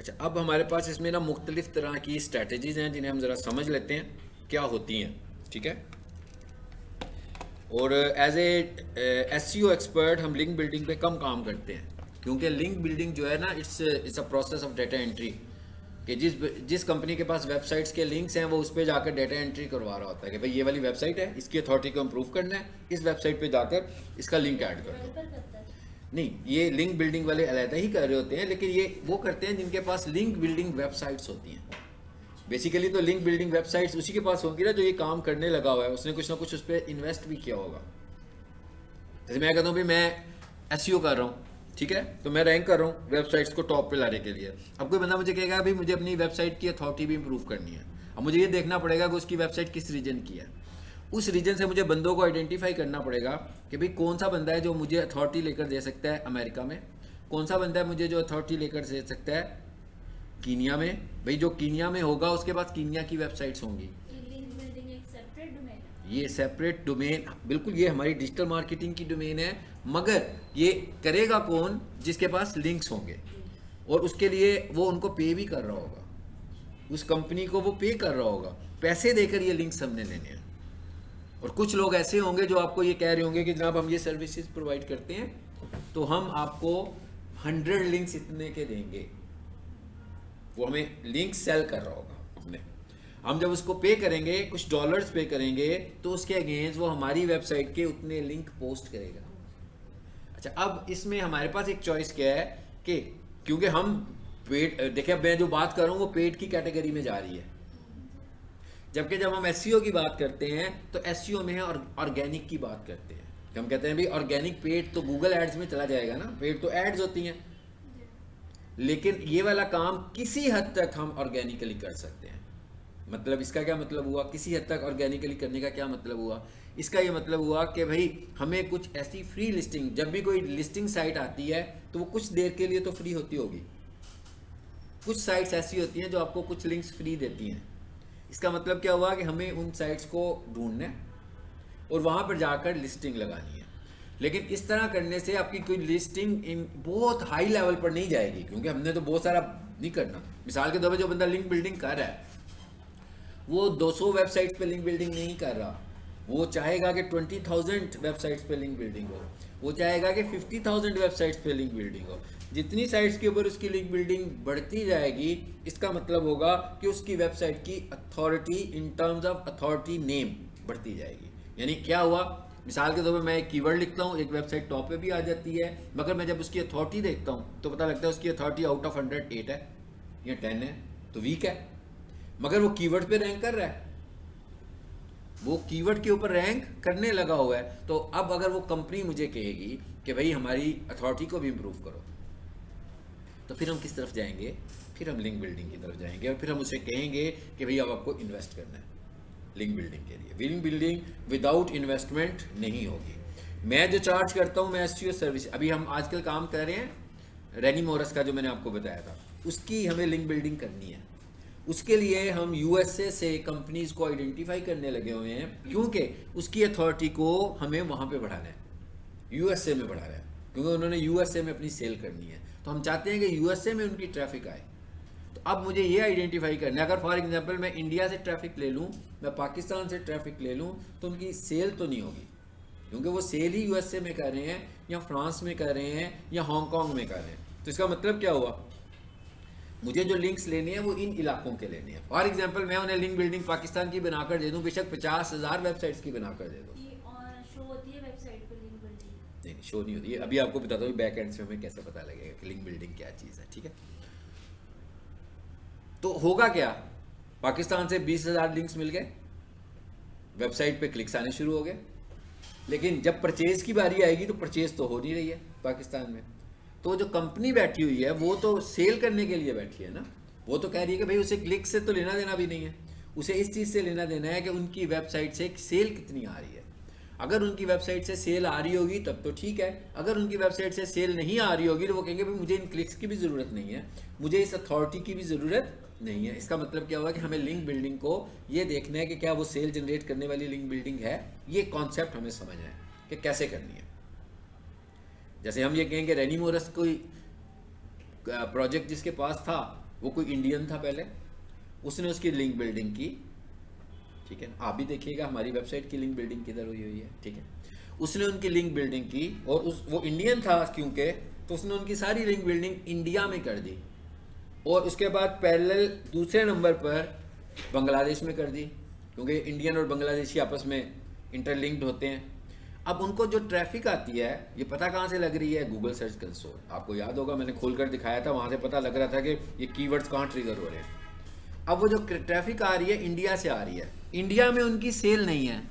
अच्छा, अब हमारे पास इसमें ना मुख्तलिफ तरह की स्ट्रेटजीज हैं जिन्हें हम ज़रा समझ लेते हैं क्या होती हैं, ठीक है। और एज ए SEO एक्सपर्ट हम लिंक बिल्डिंग पे कम काम करते हैं, क्योंकि लिंक बिल्डिंग जो है ना it's a process of data entry, कि जिस कंपनी के पास वेबसाइट्स के लिंक्स हैं वो उस पर जाकर डाटा एंट्री करवा रहा होता है कि भाई ये वाली वेबसाइट है, इसकी अथॉरिटी को इम्प्रूव करना है, इस वेबसाइट पे जाकर इसका लिंक ऐड कर दो। डेवलपर करता है। नहीं, ये लिंक बिल्डिंग वाले अलहदा ही कर रहे होते हैं, लेकिन ये वो करते हैं जिनके पास लिंक बिल्डिंग वेबसाइट्स होती हैं। बेसिकली तो लिंक बिल्डिंग वेबसाइट्स उसी के पास होंगी ना जो ये काम करने लगा हुआ है, उसने कुछ ना कुछ उस पर इन्वेस्ट भी किया होगा। जैसे मैं कहता हूँ भाई मैं SEO कर रहा हूँ, ठीक है, तो मैं रैंक कर रहा हूँ वेबसाइट्स को टॉप पे लाने के लिए। अब कोई बंदा मुझे कहेगा भाई मुझे अपनी वेबसाइट की अथॉरिटी भी इंप्रूव करनी है, अब मुझे ये देखना पड़ेगा कि उसकी वेबसाइट किस रीजन की है। उस रीजन से मुझे बंदों को आइडेंटिफाई करना पड़ेगा कि भाई कौन सा बंदा है जो मुझे अथॉरिटी लेकर दे सकता है अमेरिका में, कौन सा बंदा है मुझे जो अथॉरिटी लेकर दे सकता है कीनिया में। भाई जो कीनिया में होगा उसके पास कीनिया की वेबसाइट्स होंगी। ये लिंक बिल्डिंग एक सेपरेट डोमेन है। ये सेपरेट डोमेन, बिल्कुल ये हमारी डिजिटल मार्केटिंग की डोमेन है, मगर ये करेगा कौन? जिसके पास लिंक्स होंगे, और उसके लिए वो उनको पे भी कर रहा होगा, उस कंपनी को वो पे कर रहा होगा, पैसे देकर ये लिंक्स हमने लेने हैं। और कुछ लोग ऐसे होंगे जो आपको ये कह रहे होंगे कि जनाब हम ये सर्विसेज प्रोवाइड करते हैं तो हम आपको 100 लिंक्स इतने के देंगे। वो हमें लिंक सेल कर रहा होगा अपने, हम जब उसको पे करेंगे, कुछ डॉलर्स पे करेंगे, तो उसके अगेंस्ट वो हमारी वेबसाइट के उतने लिंक पोस्ट करेगा। अच्छा, अब इसमें हमारे पास एक चॉइस क्या है कि क्योंकि हम पेड, देखिए अब मैं जो बात कर रहा हूँ वो पेड की कैटेगरी में जा रही है, जबकि जब हम SEO की बात करते हैं तो SEO में है और ऑर्गेनिक की बात करते हैं। हम कहते हैं भाई ऑर्गेनिक पेड तो गूगल एड्स में चला जाएगा ना, पेड तो एड्स होती हैं, लेकिन ये वाला काम किसी हद तक हम ऑर्गेनिकली कर सकते हैं। मतलब इसका क्या मतलब हुआ, किसी हद तक ऑर्गेनिकली करने का क्या मतलब हुआ? इसका ये मतलब हुआ कि भाई हमें कुछ ऐसी फ्री लिस्टिंग, जब भी कोई लिस्टिंग साइट आती है तो वो कुछ देर के लिए तो फ्री होती होगी। कुछ साइट्स ऐसी होती हैं जो आपको कुछ लिंक्स फ्री देती हैं। इसका मतलब क्या हुआ कि हमें उन साइट्स को ढूंढना है और वहाँ पर जाकर लिस्टिंग लगानी है। लेकिन इस तरह करने से आपकी कोई लिस्टिंग इन बहुत हाई लेवल पर नहीं जाएगी, क्योंकि हमने तो बहुत सारा नहीं करना। मिसाल के तौर पर जो बंदा लिंक बिल्डिंग कर रहा है वो 200 वेबसाइट्स पे लिंक बिल्डिंग नहीं कर रहा, वो चाहेगा कि 20,000 वेबसाइट्स पे लिंक बिल्डिंग हो, वो चाहेगा कि 50,000 वेबसाइट्स पे लिंक बिल्डिंग हो। जितनी साइट्स के ऊपर उसकी लिंक बिल्डिंग बढ़ती जाएगी, इसका मतलब होगा कि उसकी वेबसाइट की authority in terms of authority name बढ़ती जाएगी। यानी क्या हुआ, मिसाल के तौर पर मैं एक कीवर्ड लिखता हूँ, एक वेबसाइट टॉप पे भी आ जाती है, मगर मैं जब उसकी अथॉरिटी देखता हूँ तो पता लगता है उसकी अथॉरिटी आउट ऑफ 100 8 है या 10 है, तो वीक है। मगर वो कीवर्ड पे रैंक कर रहा है, वो कीवर्ड के ऊपर रैंक करने लगा हुआ है। तो अब अगर वो कंपनी मुझे कहेगी कि भाई हमारी अथॉरिटी को भी इम्प्रूव करो, तो फिर हम किस तरफ जाएंगे? फिर हम लिंक बिल्डिंग की तरफ जाएंगे, और फिर हम उसे कहेंगे कि भाई अब आपको इन्वेस्ट करना है लिंक बिल्डिंग के लिए। लिंक बिल्डिंग विदाउट इन्वेस्टमेंट नहीं होगी। मैं जो चार्ज करता हूँ, मैं SEO सर्विस, अभी हम आजकल काम कर रहे हैं रेनी मोरस का जो मैंने आपको बताया था, उसकी हमें लिंक बिल्डिंग करनी है। उसके लिए हम USA से कंपनीज को आइडेंटिफाई करने लगे हुए हैं, क्योंकि उसकी अथॉरिटी को हमें वहाँ पे बढ़ाना है, USA में बढ़ाना है, क्योंकि उन्होंने USA में अपनी सेल करनी है। तो हम चाहते हैं कि USA में उनकी ट्रैफिक आए। तो अब मुझे ये आइडेंटिफाई करना है, अगर फॉर एग्जांपल मैं इंडिया से ट्रैफिक ले लूँ, मैं पाकिस्तान से ट्रैफिक ले लूँ, तो उनकी सेल तो नहीं होगी, क्योंकि वो सेल ही USA में कर रहे हैं या फ्रांस में कर रहे हैं या हांगकॉन्ग में कर रहे हैं। तो इसका मतलब क्या हुआ, मुझे जो लिंक्स लेने हैं वो इन इलाकों के लेने हैं। फॉर एग्जांपल मैं उन्हें लिंक बिल्डिंग पाकिस्तान की बनाकर दे दूं, बेशक 50,000 वेबसाइट्स की बनाकर दे दूं, ये शो होती है वेबसाइट पे लिंक बिल्डिंग। नहीं शो नहीं होती है। अभी आपको बताता हूँ बैक एंड से हमें कैसे पता लगेगा कि लिंक बिल्डिंग क्या चीज़ है, ठीक है। तो होगा क्या, पाकिस्तान से 20,000 लिंक्स मिल गए, वेबसाइट पे क्लिक्स आने शुरू हो गए, लेकिन जब परचेज की बारी आएगी तो परचेज तो हो नहीं रही है पाकिस्तान में। तो जो कंपनी बैठी हुई है वो तो सेल करने के लिए बैठी है ना, वो तो कह रही है कि भाई उसे क्लिक से तो लेना देना भी नहीं है, उसे इस चीज़ से लेना देना है कि उनकी वेबसाइट से सेल कितनी आ रही है। अगर उनकी वेबसाइट से सेल आ रही होगी तब तो ठीक है, अगर उनकी वेबसाइट से सेल नहीं आ रही होगी तो वो कहेंगे भाई मुझे इन क्लिक्स की भी ज़रूरत नहीं है, मुझे इस अथॉरिटी की भी ज़रूरत नहीं है। इसका मतलब क्या हुआ कि हमें लिंक बिल्डिंग को ये देखना है कि क्या वो सेल जनरेट करने वाली लिंक बिल्डिंग है, ये कॉन्सेप्ट हमें समझना है कि कैसे करनी है। जैसे हम ये कहेंगे रेनी मोरस कोई प्रोजेक्ट जिसके पास था वो कोई इंडियन था पहले, उसने उसकी लिंक बिल्डिंग की, ठीक है, आप भी देखिएगा हमारी वेबसाइट की लिंक बिल्डिंग किधर हुई हुई है, ठीक है, उसने उनकी लिंक बिल्डिंग की और वो इंडियन था क्योंकि, तो उसने उनकी सारी लिंक बिल्डिंग इंडिया में कर दी और उसके बाद पैरेलल दूसरे नंबर पर बांग्लादेश में कर दी, क्योंकि इंडियन और बांग्लादेशी आपस में इंटरलिंक्ड होते हैं। अब उनको जो ट्रैफिक आती है ये पता कहाँ से लग रही है, गूगल सर्च कंसोल। आपको याद होगा मैंने खोलकर दिखाया था, वहाँ से पता लग रहा था कि ये कीवर्ड्स कहाँ ट्रिगर हो रहे हैं। अब वो जो ट्रैफिक आ रही है इंडिया से आ रही है, इंडिया में उनकी सेल नहीं है,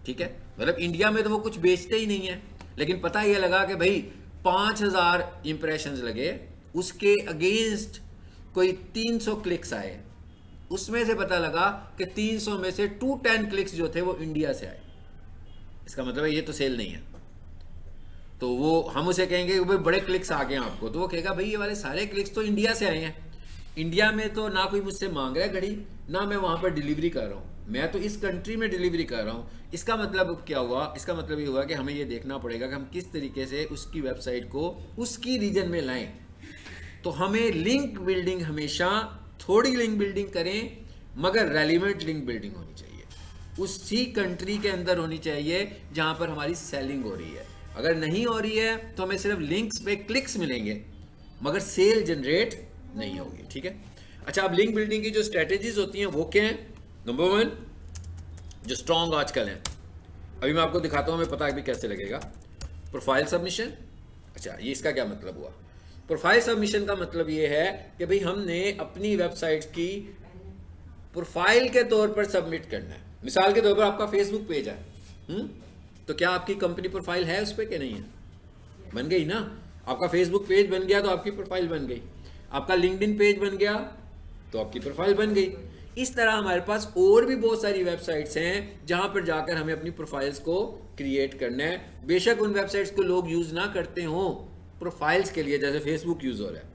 ठीक है, मतलब इंडिया में तो वो कुछ बेचते ही नहीं है, लेकिन पता ये लगा कि भाई 5000 इंप्रेशंस लगे, उसके अगेंस्ट कोई 300 क्लिक्स आए, उसमें से पता लगा कि 300 में से 210 क्लिक्स जो थे वो इंडिया से आए। इसका मतलब है ये तो सेल नहीं है। तो वो हम उसे कहेंगे भाई बड़े क्लिक्स आ गए आपको, तो वो कहेगा भाई ये वाले सारे क्लिक्स तो इंडिया से आए हैं, इंडिया में तो ना कोई मुझसे मांग रहा है घड़ी, ना मैं वहां पर डिलीवरी कर रहा हूँ, मैं तो इस कंट्री में डिलीवरी कर रहा हूँ। इसका मतलब क्या हुआ, इसका मतलब ये हुआ कि हमें ये देखना पड़ेगा कि हम किस तरीके से उसकी वेबसाइट को उसकी रीजन में लाएं। तो हमें लिंक बिल्डिंग हमेशा थोड़ी लिंक बिल्डिंग करें, मगर रेलिवेंट लिंक बिल्डिंग होनी चाहिए, उसी कंट्री के अंदर होनी चाहिए जहां पर हमारी सेलिंग हो रही है। अगर नहीं हो रही है तो हमें सिर्फ लिंक्स पे क्लिक्स मिलेंगे मगर सेल जनरेट नहीं होगी, ठीक है। अच्छा, अब लिंक बिल्डिंग की जो स्ट्रेटेजीज होती हैं वो क्या है। नंबर 1 जो स्ट्रॉन्ग आजकल है, अभी मैं आपको दिखाता हूं, हमें पता भी कैसे लगेगा। Profile submission. अच्छा, ये इसका क्या मतलब हुआ। प्रोफाइल सबमिशन का मतलब ये है कि भाई हमने अपनी वेबसाइट की प्रोफाइल के तौर पर सबमिट करना है। मिसाल के तौर पर आपका फेसबुक पेज है, तो क्या आपकी कंपनी प्रोफाइल है उस पर कि नहीं है, बन गई ना। आपका फेसबुक पेज बन गया तो आपकी प्रोफाइल बन गई, आपका लिंक्डइन पेज बन गया तो आपकी प्रोफाइल बन गई। इस तरह हमारे पास और भी बहुत सारी वेबसाइट्स हैं जहां पर जाकर हमें अपनी प्रोफाइल्स को क्रिएट करना है। बेशक उन वेबसाइट्स को लोग यूज ना करते हों प्रोफाइल्स के लिए, जैसे फेसबुक यूज हो रहा है,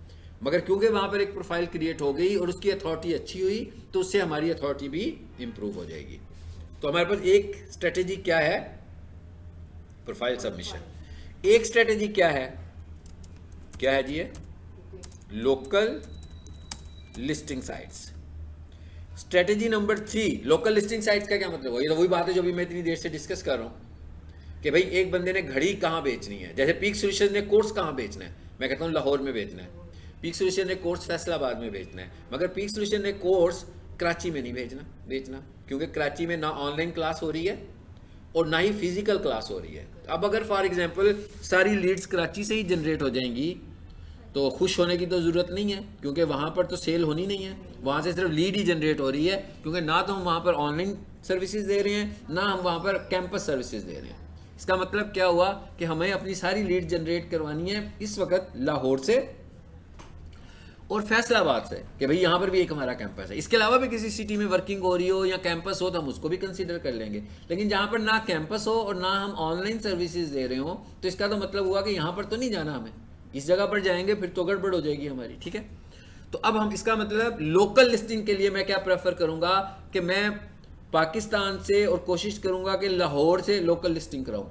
मगर क्योंकि वहां पर एक प्रोफाइल क्रिएट हो गई और उसकी अथॉरिटी अच्छी हुई तो उससे हमारी अथॉरिटी भी इंप्रूव हो जाएगी। तो हमारे पास एक स्ट्रेटेजी क्या है, प्रोफाइल सबमिशन। एक स्ट्रेटेजी क्या है जी, ये local listing sites. Strategy number 3 local listing sites का क्या मतलब है, ये तो वही बात है जो भी मैं इतनी देर से डिस्कस कर रहा हूं कि भाई एक बंदे ने घड़ी कहां बेचनी है, जैसे पीक सॉल्यूशन ने कोर्स कहां बेचना है, मैं कहता हूं लाहौर में बेचना है, पीक सॉल्यूशन ने कोर्स फैसलाबाद में बेचना है, मगर पीक सॉल्यूशन ने कोर्स कराची में नहीं बेचना, क्योंकि कराची में ना ऑनलाइन क्लास हो रही है और ना ही फिजिकल क्लास हो रही है। अब अगर फॉर एग्जांपल सारी लीड्स कराची से ही जनरेट हो जाएंगी तो खुश होने की तो ज़रूरत नहीं है, क्योंकि वहाँ पर तो सेल होनी नहीं है, वहाँ से सिर्फ लीड ही जनरेट हो रही है, क्योंकि ना तो हम वहाँ पर ऑनलाइन सर्विसेज दे रहे हैं ना हम वहाँ पर कैंपस सर्विसेज दे रहे हैं। इसका मतलब क्या हुआ कि हमें अपनी सारी लीड जनरेट करवानी है इस वक्त लाहौर से और फैसलाबाद से, कि भाई यहाँ पर भी एक हमारा कैंपस है। इसके अलावा भी किसी सिटी में वर्किंग हो रही हो या कैंपस हो तो हम उसको भी कंसीडर कर लेंगे, लेकिन जहाँ पर ना कैंपस हो और ना हम ऑनलाइन सर्विसेज दे रहे हो तो इसका तो मतलब हुआ कि यहाँ पर तो नहीं जाना, हमें इस जगह पर जाएंगे फिर तो गड़बड़ हो जाएगी हमारी, ठीक है। तो अब हम इसका मतलब लोकल लिस्टिंग के लिए मैं क्या प्रेफर करूँगा कि मैं पाकिस्तान से और कोशिश करूँगा कि लाहौर से लोकल लिस्टिंग कराऊँ।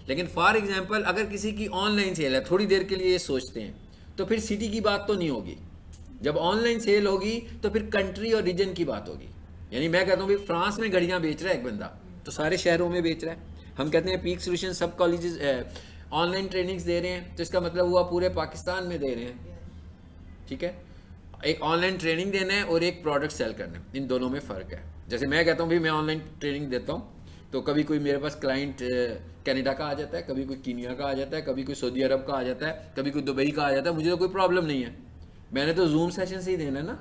लेकिन फॉर एग्जाम्पल अगर किसी की ऑनलाइन सेल है, थोड़ी देर के लिए ये सोचते हैं, तो फिर सिटी की बात तो नहीं होगी। जब ऑनलाइन सेल होगी तो फिर कंट्री और रीजन की बात होगी। यानी मैं कहता हूँ भाई फ्रांस में घड़ियाँ बेच रहा है एक बंदा, तो सारे शहरों में बेच रहा है। हम कहते हैं पीक सॉल्यूशन सब कॉलेजेस ऑनलाइन ट्रेनिंग्स दे रहे हैं, तो इसका मतलब हुआ पूरे पाकिस्तान में दे रहे हैं, ठीक है। एक ऑनलाइन ट्रेनिंग देना है और एक प्रोडक्ट सेल करना है, इन दोनों में फ़र्क है। जैसे मैं कहता हूँ भाई मैं ऑनलाइन ट्रेनिंग देता हूँ, तो कभी कोई मेरे पास क्लाइंट कनाडा का आ जाता है, कभी कोई कीनिया का आ जाता है, कभी कोई सऊदी अरब का आ जाता है, कभी कोई दुबई का आ जाता है, मुझे तो कोई प्रॉब्लम नहीं है, मैंने तो जूम सेशन से ही देना है ना।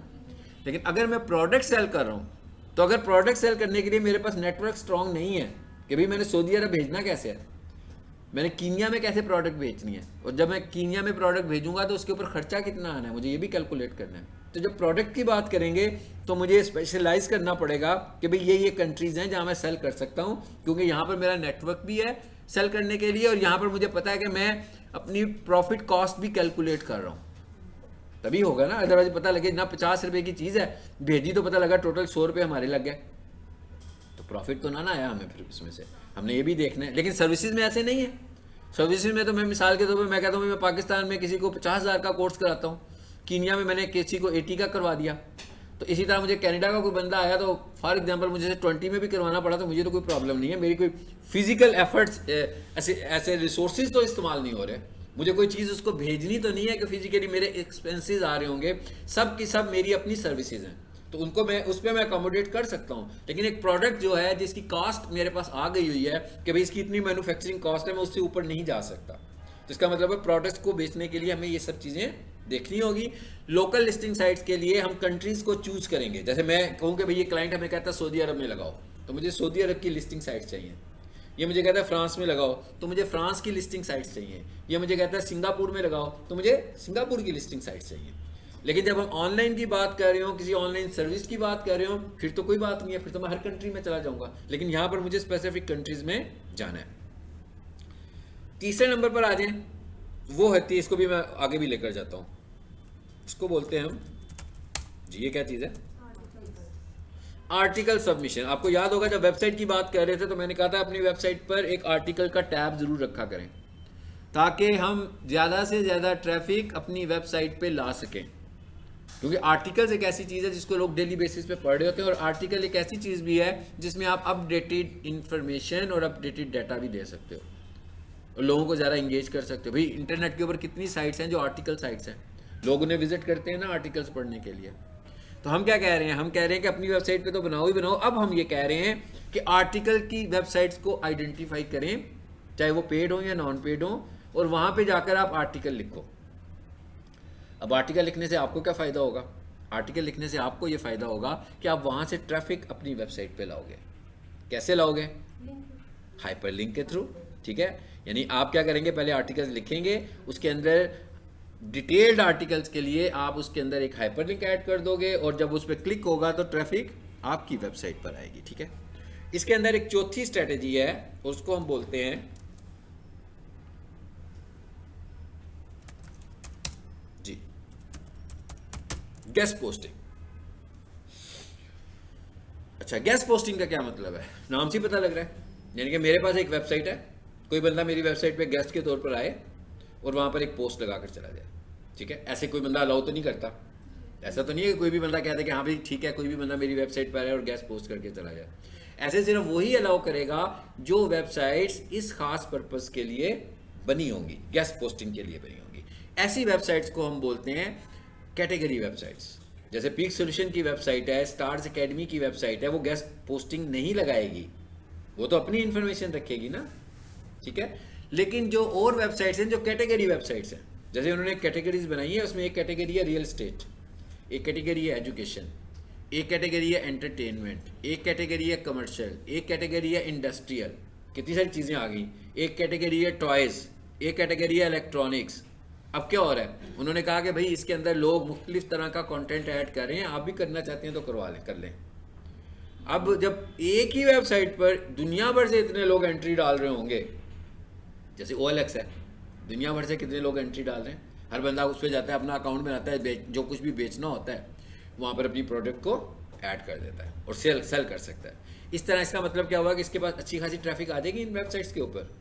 लेकिन अगर मैं प्रोडक्ट सेल कर रहा हूँ, तो अगर प्रोडक्ट सेल करने के लिए मेरे पास नेटवर्क स्ट्रांग नहीं है कि भाई मैंने सऊदी अरब भेजना कैसे है, मैंने कीनिया में कैसे प्रोडक्ट बेचनी है, और जब मैं कीनिया में प्रोडक्ट भेजूंगा तो उसके ऊपर खर्चा कितना आना है, मुझे ये भी कैलकुलेट करना है। तो जब प्रोडक्ट की बात करेंगे तो मुझे स्पेशलाइज करना पड़ेगा कि भाई ये कंट्रीज़ हैं जहाँ मैं सेल कर सकता हूँ, क्योंकि यहाँ पर मेरा नेटवर्क भी है सेल करने के लिए, और यहाँ पर मुझे पता है कि मैं अपनी प्रॉफिट कॉस्ट भी कैलकुलेट कर रहा हूँ, तभी होगा ना। अदरवाइज पता लगे ना 50 रुपये की चीज़ है भेजी तो पता लगा टोटल 100 रुपये हमारे लग गए, तो प्रॉफिट तो ना आया हमें फिर इसमें से, हमने ये भी देखना है। लेकिन सर्विसेज में ऐसे नहीं है। सर्विसेज में तो मैं मिसाल के तौर पर मैं कहता हूँ मैं पाकिस्तान में किसी को 50,000 का कोर्स कराता हूँ, कीनिया में मैंने किसी को 80 का करवा दिया, तो इसी तरह मुझे कनाडा का कोई बंदा आया तो फॉर एग्जांपल मुझे 20 में भी करवाना पड़ा तो मुझे तो कोई प्रॉब्लम नहीं है, मेरी कोई फिजिकल एफर्ट्स ऐसे रिसोर्सेज तो इस्तेमाल नहीं हो रहे, मुझे कोई चीज़ उसको भेजनी तो नहीं है कि फिजिकली मेरे एक्सपेंसेस आ रहे होंगे, सब की सब मेरी अपनी सर्विसेज हैं, तो उनको मैं उस पर मैं अकोमोडेट कर सकता हूँ। लेकिन एक प्रोडक्ट जो है जिसकी कॉस्ट मेरे पास आ गई हुई है कि भाई इसकी इतनी मैन्युफैक्चरिंग कॉस्ट है, मैं उससे ऊपर नहीं जा सकता, तो इसका मतलब है प्रोडक्ट्स को बेचने के लिए हमें ये सब चीज़ें देखनी होगी। लोकल लिस्टिंग साइट्स के लिए हम कंट्रीज़ को चूज़ करेंगे, जैसे मैं कहूँ कि भाई ये क्लाइंट हमें कहता है सऊदी अरब में लगाओ, तो मुझे सऊदी अरब की लिस्टिंग साइट्स चाहिए, ये मुझे कहता है फ्रांस में लगाओ तो मुझे फ्रांस की लिस्टिंग साइट्स चाहिए, ये मुझे कहता है सिंगापुर में लगाओ तो मुझे सिंगापुर की लिस्टिंग साइट्स चाहिए। लेकिन जब हम ऑनलाइन की बात कर रहे हो, किसी ऑनलाइन सर्विस की बात कर रहे हो, फिर तो कोई बात नहीं है, फिर तो मैं हर कंट्री में चला जाऊंगा, लेकिन यहाँ पर मुझे स्पेसिफिक कंट्रीज में जाना है। तीसरे नंबर पर आ जाए, वो है, इसको भी मैं आगे भी लेकर जाता हूँ, इसको बोलते हैं हम जी, ये क्या चीज़ है, आर्टिकल सबमिशन। आपको याद होगा जब वेबसाइट की बात कर रहे थे तो मैंने कहा था अपनी वेबसाइट पर एक आर्टिकल का टैब जरूर रखा करें ताकि हम ज़्यादा से ज़्यादा ट्रैफिक अपनी वेबसाइट पे ला सकें, क्योंकि आर्टिकल्स एक ऐसी चीज़ है जिसको लोग डेली बेसिस पे पढ़ रहे होते हैं, और आर्टिकल एक ऐसी चीज़ भी है जिसमें आप अपडेटेड इंफॉर्मेशन और अपडेटेड डाटा भी दे सकते हो और लोगों को ज़्यादा इंगेज कर सकते हो। भाई इंटरनेट के ऊपर कितनी साइट्स हैं जो आर्टिकल साइट्स हैं, लोग उन्हें विजिट करते हैं ना आर्टिकल्स पढ़ने के लिए। तो हम क्या कह रहे हैं, हम कह रहे हैं कि अपनी वेबसाइट पे तो बनाओ ही बनाओ, अब हम ये कह रहे हैं कि आर्टिकल की वेबसाइट्स को आइडेंटिफाई करें, चाहे वो पेड हो या नॉन पेड हो, और वहाँ पे जाकर आप आर्टिकल लिखो। अब आर्टिकल लिखने से आपको क्या फ़ायदा होगा, आर्टिकल लिखने से आपको ये फ़ायदा होगा कि आप वहाँ से ट्रैफिक अपनी वेबसाइट पे लाओगे। कैसे लाओगे, हाइपर लिंक के थ्रू, ठीक है। यानी आप क्या करेंगे, पहले आर्टिकल्स लिखेंगे, उसके अंदर डिटेल्ड आर्टिकल्स के लिए आप उसके अंदर एक हाइपर लिंक ऐड कर दोगे, और जब उस पर क्लिक होगा तो ट्रैफिक आपकी वेबसाइट पर आएगी, ठीक है। इसके अंदर एक चौथी स्ट्रेटेजी है, उसको हम बोलते हैं जी गेस्ट पोस्टिंग। अच्छा, गेस्ट पोस्टिंग का क्या मतलब है, नाम से पता लग रहा है, यानी कि मेरे पास एक वेबसाइट है, कोई बंदा मेरी वेबसाइट पे गेस्ट के तौर पर आए और वहाँ पर एक पोस्ट लगाकर चला जाए, ठीक है। ऐसे कोई बंदा अलाउ तो नहीं करता, ऐसा तो नहीं है कि कोई भी बंदा कहता है कि हाँ भाई ठीक है, कोई भी बंदा मेरी वेबसाइट पर आए और गेस्ट पोस्ट करके चला जाए। ऐसे सिर्फ वही अलाउ करेगा जो वेबसाइट्स इस खास पर्पज़ के लिए बनी होंगी, गेस्ट पोस्टिंग के लिए बनी होंगी। ऐसी वेबसाइट्स को हम बोलते हैं कैटेगरी वेबसाइट्स। जैसे पीक सोल्यूशन की वेबसाइट है, स्टार्स एकेडमी की वेबसाइट है, वो गेस्ट पोस्टिंग नहीं लगाएगी, वो तो अपनी इंफॉर्मेशन रखेगी ना, ठीक है। लेकिन जो और वेबसाइट्स हैं जो कैटेगरी वेबसाइट्स हैं, जैसे उन्होंने कैटेगरीज बनाई है, उसमें एक कैटेगरी है रियल एस्टेट, एक कैटेगरी है एजुकेशन, एक कैटेगरी है एंटरटेनमेंट, एक कैटेगरी है कमर्शियल, एक कैटेगरी है इंडस्ट्रियल, कितनी सारी चीज़ें आ गई, एक कैटेगरी है टॉयज़, एक कैटेगरी है इलेक्ट्रॉनिक्स। अब क्या हो रहा है, उन्होंने कहा कि भाई इसके अंदर लोग मुख्तलिफ तरह का कंटेंट ऐड कर रहे हैं, आप भी करना चाहते हैं तो करवा लें, कर लें। अब जब एक ही वेबसाइट पर दुनिया भर से इतने लोग एंट्री डाल रहे होंगे, जैसे OLX है, दुनिया भर से कितने लोग एंट्री डाल रहे हैं, हर बंदा उस पर जाता है, अपना अकाउंट बनाता है, जो कुछ भी बेचना होता है वहाँ पर अपनी प्रोडक्ट को ऐड कर देता है और सेल कर सकता है। इस तरह इसका मतलब क्या हुआ कि इसके पास अच्छी खासी ट्रैफिक आ जाएगी इन वेबसाइट्स के ऊपर।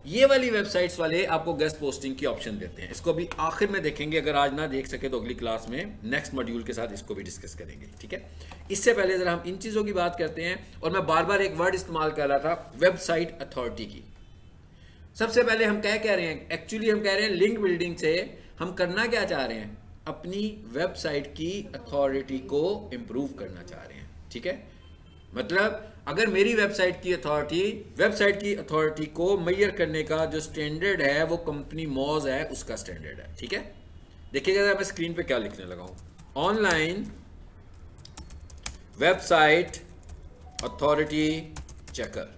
ये वाली वेबसाइट्स वाले आपको गेस्ट पोस्टिंग की ऑप्शन देते हैं, इसको भी आखिर में देखेंगे, अगर आज ना देख सके तो अगली क्लास में नेक्स्ट मॉड्यूल के साथ इसको भी डिस्कस करेंगे, ठीक है। इससे पहले ज़रा हम इन चीज़ों की बात करते हैं, और मैं बार बार एक वर्ड इस्तेमाल कर रहा था, वेबसाइट अथॉरिटी की। सबसे पहले हम क्या कह रहे हैं, एक्चुअली हम कह रहे हैं लिंक बिल्डिंग से हम करना क्या चाह रहे हैं, अपनी वेबसाइट की अथॉरिटी को इम्प्रूव करना चाह रहे हैं, ठीक है। मतलब अगर मेरी वेबसाइट की अथॉरिटी को मेजर करने का जो स्टैंडर्ड है वो कंपनी मॉज है, उसका स्टैंडर्ड है, ठीक है। देखिएगा मैं स्क्रीन पे क्या लिखने लगा हूं, ऑनलाइन वेबसाइट अथॉरिटी चेकर।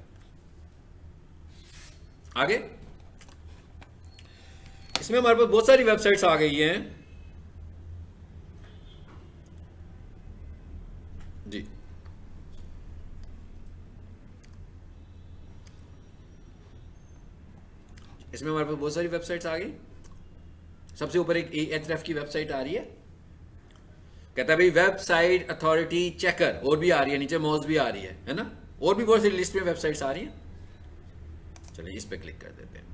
आगे इसमें हमारे पास बहुत सारी वेबसाइट्स आ गई हैं जी। इसमें हमारे पास बहुत सारी वेबसाइट्स आ गई। सबसे ऊपर एक Ahref की वेबसाइट आ रही है, कहता है भाई वेबसाइट अथॉरिटी चेकर, और भी आ रही है, नीचे मॉज भी आ रही है ना, और भी बहुत सी लिस्ट में वेबसाइट्स आ रही हैं। चलिए इस पे क्लिक कर देते हैं।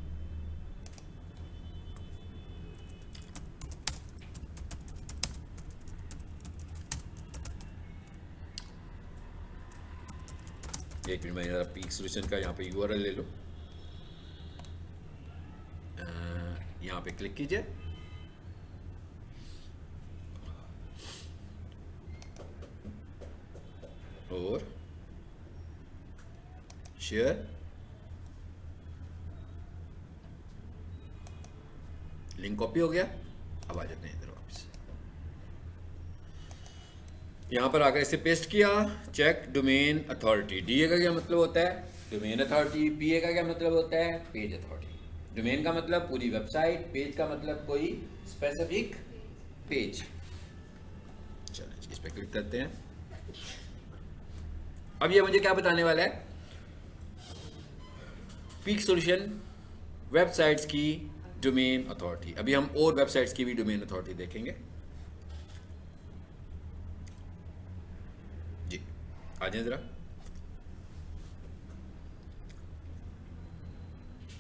एक मिनट, मैं ज़रा पीक सोल्यूशन का यहाँ पे यूआरएल ले लो, यहाँ पे क्लिक कीजिए और शेयर, लिंक कॉपी हो गया। अब आ जाते हैं इधर वापस, यहाँ पर आकर इसे पेस्ट किया। चेक डोमेन अथॉरिटी, डीए का क्या मतलब होता है डोमेन अथॉरिटी, पीए का क्या मतलब होता है पेज अथॉरिटी। डोमेन का मतलब पूरी वेबसाइट, पेज का मतलब कोई स्पेसिफिक पेज। चलो इस पर क्लिक करते हैं। अब ये मुझे क्या बताने वाला है, पीक सॉल्यूशन वेबसाइट्स की डोमेन अथॉरिटी। अभी हम और वेबसाइट्स की भी डोमेन अथॉरिटी देखेंगे। जी आ जाए जरा।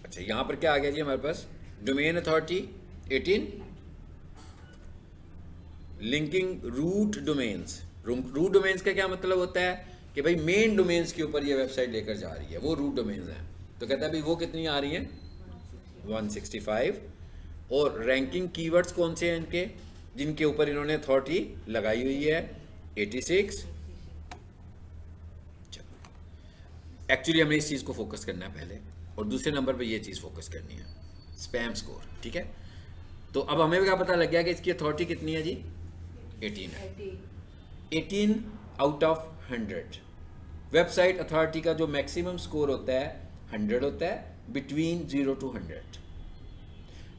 अच्छा यहां पर क्या आ गया जी हमारे पास, domain authority 18, linking root domains. Root domains का क्या मतलब होता है कि भाई मेन डोमेन्स के ऊपर ये वेबसाइट लेकर जा रही है, वो रूट डोमेन्स हैं। तो कहता है भाई वो कितनी आ रही हैं 165। और रैंकिंग कीवर्ड्स कौन से हैं इनके, जिनके ऊपर इन्होंने अथॉरिटी लगाई हुई है 86। एक्चुअली हमें इस चीज़ को फोकस करना है पहले, और दूसरे नंबर पे ये चीज़ फोकस करनी है स्पैम स्कोर। ठीक है, तो अब हमें क्या पता लग गया कि इसकी अथॉरिटी कितनी है जी 18 है। 18 आउट ऑफ 100। वेबसाइट अथॉरिटी का जो मैक्सिमम स्कोर होता है 100 होता है, बिटवीन 0 to 100।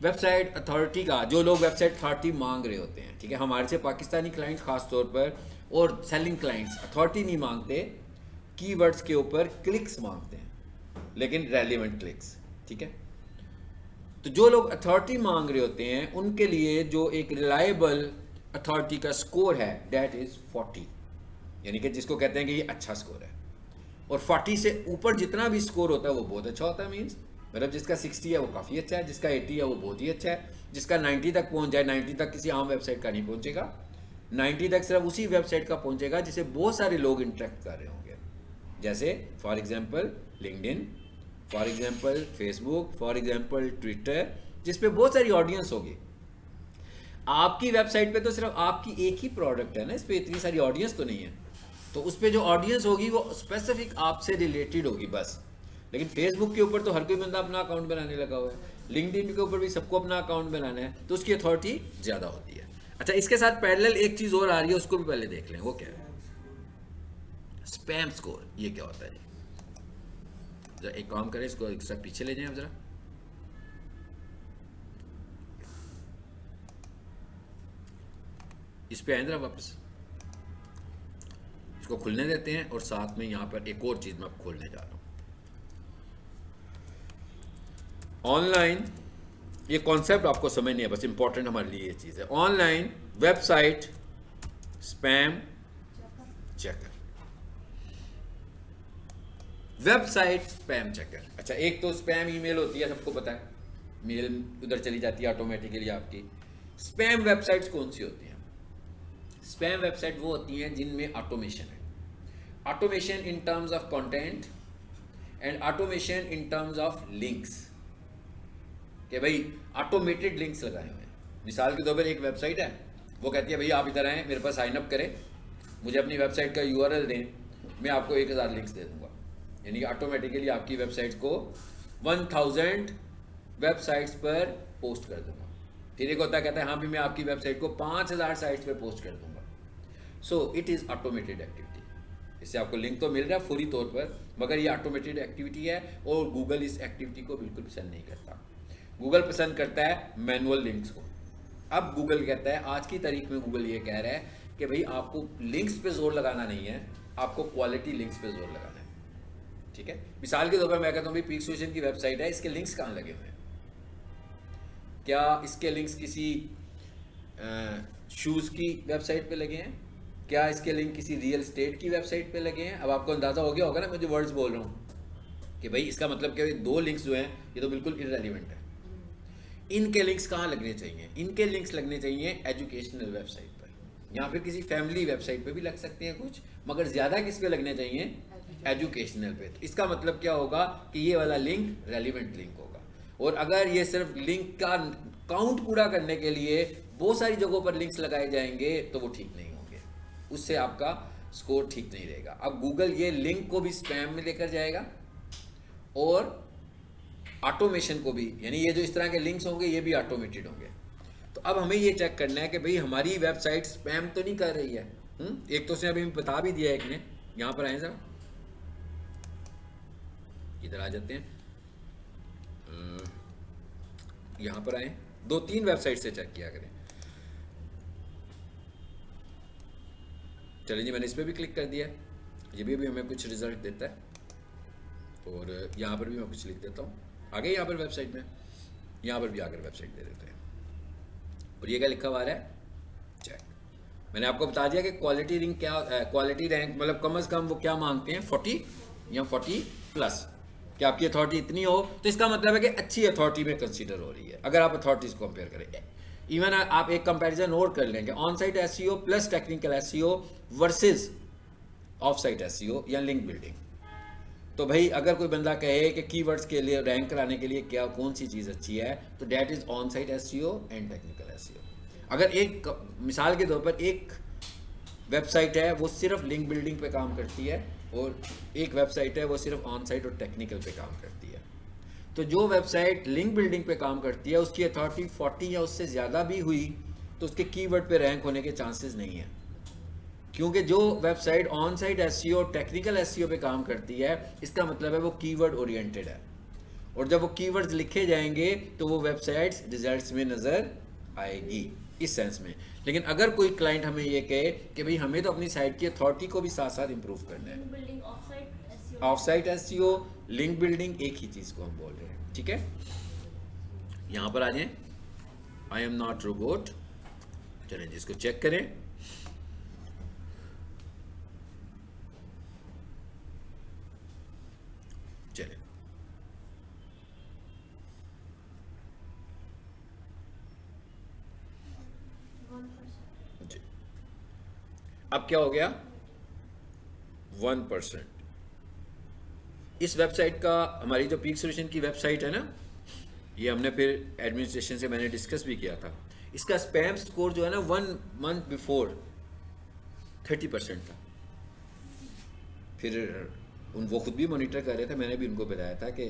वेबसाइट अथॉरिटी का जो लोग वेबसाइट अथॉरिटी मांग रहे होते हैं, ठीक है, हमारे से पाकिस्तानी क्लाइंट खास तौर पर और सेलिंग क्लाइंट्स अथॉरिटी नहीं मांगते, कीवर्ड्स के ऊपर क्लिक्स मांगते हैं, लेकिन रेलिवेंट क्लिक्स। ठीक है, तो जो लोग अथॉरिटी मांग रहे होते हैं उनके लिए जो एक रिलायबल अथॉरिटी का स्कोर है दैट इज 40, यानी कि जिसको कहते हैं कि ये अच्छा स्कोर है। और 40 से ऊपर जितना भी स्कोर होता है वो बहुत अच्छा होता है। मीन्स मतलब जिसका 60 है वो काफ़ी अच्छा है, जिसका 80 है वो बहुत ही अच्छा है, जिसका 90 तक पहुंच जाए, 90 तक किसी आम वेबसाइट का नहीं पहुंचेगा, 90 तक सिर्फ उसी वेबसाइट का पहुंचेगा जिसे बहुत सारे लोग इंटरेक्ट कर रहे होंगे, जैसे for example LinkedIn, for example Facebook, for example Twitter, जिस पे बहुत सारी ऑडियंस होगी। आपकी वेबसाइट पे तो सिर्फ आपकी एक ही प्रोडक्ट है ना, इस पे इतनी सारी ऑडियंस तो नहीं है, तो उस पर जो ऑडियंस होगी वो स्पेसिफिक आपसे रिलेटेड होगी बस। लेकिन फेसबुक के ऊपर तो हर कोई बंदा अपना अकाउंट बनाने लगा हुआ है, लिंक्डइन के ऊपर भी सबको अपना अकाउंट बनाना है, तो उसकी अथॉरिटी ज़्यादा होती है। अच्छा इसके साथ पैरेलल एक चीज़ और आ रही है, उसको भी पहले देख लें, वो क्या है स्पैम स्कोर। ये क्या होता है जी, जरा एक काम करें, इसको एक स्टेप पीछे ले जाएं आप जरा। इस पे आए जरा वापस, इसको खुलने देते हैं, और साथ में यहां पर एक और चीज मैं अब खोलने जा रहा हूं। ऑनलाइन, ये कॉन्सेप्ट आपको समझनी है बस, इंपॉर्टेंट हमारे लिए ये चीज है। Online website spam checker, website spam checker. अच्छा एक तो स्पैम ईमेल होती है, सबको पता है, मेल उधर चली जाती है ऑटोमेटिकली आपकी। स्पैम वेबसाइट्स कौन सी होती हैं? स्पैम वेबसाइट वो होती हैं जिनमें ऑटोमेशन है, automation in terms of content and automation in terms of links, कि भाई ऑटोमेटेड लिंक्स लगाए हुए हैं। मिसाल के तौर पर एक वेबसाइट है, वो कहती है भैया आप इधर आएँ, मेरे पास साइन अप करें, मुझे अपनी वेबसाइट का यूआरएल दें, मैं आपको 1000 लिंक्स दे दूंगा। यानी कि ऑटोमेटिकली आपकी वेबसाइट्स को 1000 वेबसाइट्स पर पोस्ट कर दूंगा। फिर एक होता कहता है हाँ भी मैं आपकी वेबसाइट को 5000 साइट्स पर पोस्ट कर दूंगा। So it is automated activity. इससे आपको लिंक तो मिल रहा है फौरी तौर पर, मगर ये ऑटोमेटेड एक्टिविटी है, और गूगल इस एक्टिविटी को बिल्कुल पसंद नहीं करता। गूगल पसंद करता है मैनुअल लिंक्स को। अब गूगल कहता है, आज की तारीख में गूगल ये कह रहा है कि भाई आपको लिंक्स पे जोर लगाना नहीं है, आपको क्वालिटी लिंक्स पे जोर लगाना है। ठीक है, मिसाल के तौर पर मैं कहता हूँ भाई पीक सोल्यूशन की वेबसाइट है, इसके लिंक्स कहाँ लगे हुए हैं? क्या इसके लिंक्स किसी शूज़ की वेबसाइट पे लगे हैं? क्या इसके लिंक किसी रियल स्टेट की वेबसाइट पे लगे हैं? अब आपको अंदाज़ा हो गया होगा ना मैं जो वर्ड्स बोल रहा हूँ, कि भाई इसका मतलब क्या, 2 लिंक्स जो हैं ये तो बिल्कुल इररेलेवेंट है। इनके लिंक्स कहाँ लगने चाहिए? इनके लिंक्स लगने चाहिए एजुकेशनल वेबसाइट पर, या फिर किसी फैमिली वेबसाइट पे भी लग सकते हैं कुछ, मगर ज़्यादा किस पे लगने चाहिए? एजुकेशनल पे, तो इसका मतलब क्या होगा कि ये वाला लिंक रेलिवेंट लिंक होगा। और अगर ये सिर्फ लिंक का काउंट पूरा करने के लिए बहुत सारी जगहों पर लिंक्स लगाए जाएंगे तो वो ठीक नहीं होंगे, उससे आपका स्कोर ठीक नहीं रहेगा। अब गूगल ये लिंक को भी स्पैम में लेकर जाएगा और ऑटोमेशन को भी, यानी ये जो इस तरह के लिंक्स होंगे ये भी ऑटोमेटेड होंगे। तो अब हमें ये चेक करना है कि भाई हमारी वेबसाइट स्पैम तो नहीं कर रही है। एक तो उसने अभी बता भी दिया, एक ने, यहाँ पर आए सर, इधर आ जाते हैं, यहाँ पर आए, 2-3 वेबसाइट से चेक किया करें। चलिए जी, मैंने इस पर भी क्लिक कर दिया, ये भी हमें कुछ रिजल्ट देता है, और यहाँ पर भी मैं कुछ लिख देता हूँ, आगे यहाँ पर वेबसाइट में, यहाँ पर भी आकर वेबसाइट दे देते हैं, और ये क्या लिखा हुआ है, चेक। मैंने आपको बता दिया कि क्वालिटी रैंक क्या, क्वालिटी रैंक मतलब कम से कम वो क्या मांगते हैं, 40 या 40+ कि आपकी अथॉरिटी इतनी हो, तो इसका मतलब है कि अच्छी अथॉरिटी में कंसीडर हो रही है। अगर आप अथॉरिटीज को कंपेयर करें, इवन आप एक कंपैरिजन और कर लेंगे, on site SEO plus technical SEO versus of site SEO या लिंक बिल्डिंग, तो भाई अगर कोई बंदा कहे कि कीवर्ड्स के लिए रैंक कराने के लिए क्या कौन सी चीज़ अच्छी है, तो that is on site SEO and technical SEO. अगर एक मिसाल के तौर पर एक वेबसाइट है वो सिर्फ लिंक बिल्डिंग पे काम करती है, और एक वेबसाइट है वो सिर्फ ऑन साइट और टेक्निकल पे काम करती है, तो जो वेबसाइट लिंक बिल्डिंग पे काम करती है उसकी अथॉरिटी 40 या उससे ज़्यादा भी हुई तो उसके कीवर्ड पे रैंक होने के चांसेस नहीं है, क्योंकि जो वेबसाइट ऑन साइट एसईओ और टेक्निकल एसईओ पे काम करती है इसका मतलब है वो कीवर्ड ओरिएंटेड है, और जब वो कीवर्ड्स लिखे जाएंगे तो वो वेबसाइट्स रिजल्ट्स में नज़र आएगी इस सेंस में। लेकिन अगर कोई क्लाइंट हमें ये कहे कि भाई हमें तो अपनी साइट की अथॉरिटी को भी साथ साथ इम्प्रूव करना है, building of of site SEO link building एक ही चीज़ को हम बोल रहे हैं, ठीक है। यहाँ पर आ जाएं, आई एम नॉट रोबोट, चलें जिसको चेक करें। चलें, जी, अब क्या हो गया, 1%। इस वेबसाइट का, हमारी जो पीक सॉल्यूशन की वेबसाइट है ना, ये हमने फिर एडमिनिस्ट्रेशन से मैंने डिस्कस भी किया था, इसका स्पैम स्कोर जो है ना 1 मंथ बिफोर 30% था। फिर वो खुद भी मॉनिटर कर रहे थे, मैंने भी उनको बताया था कि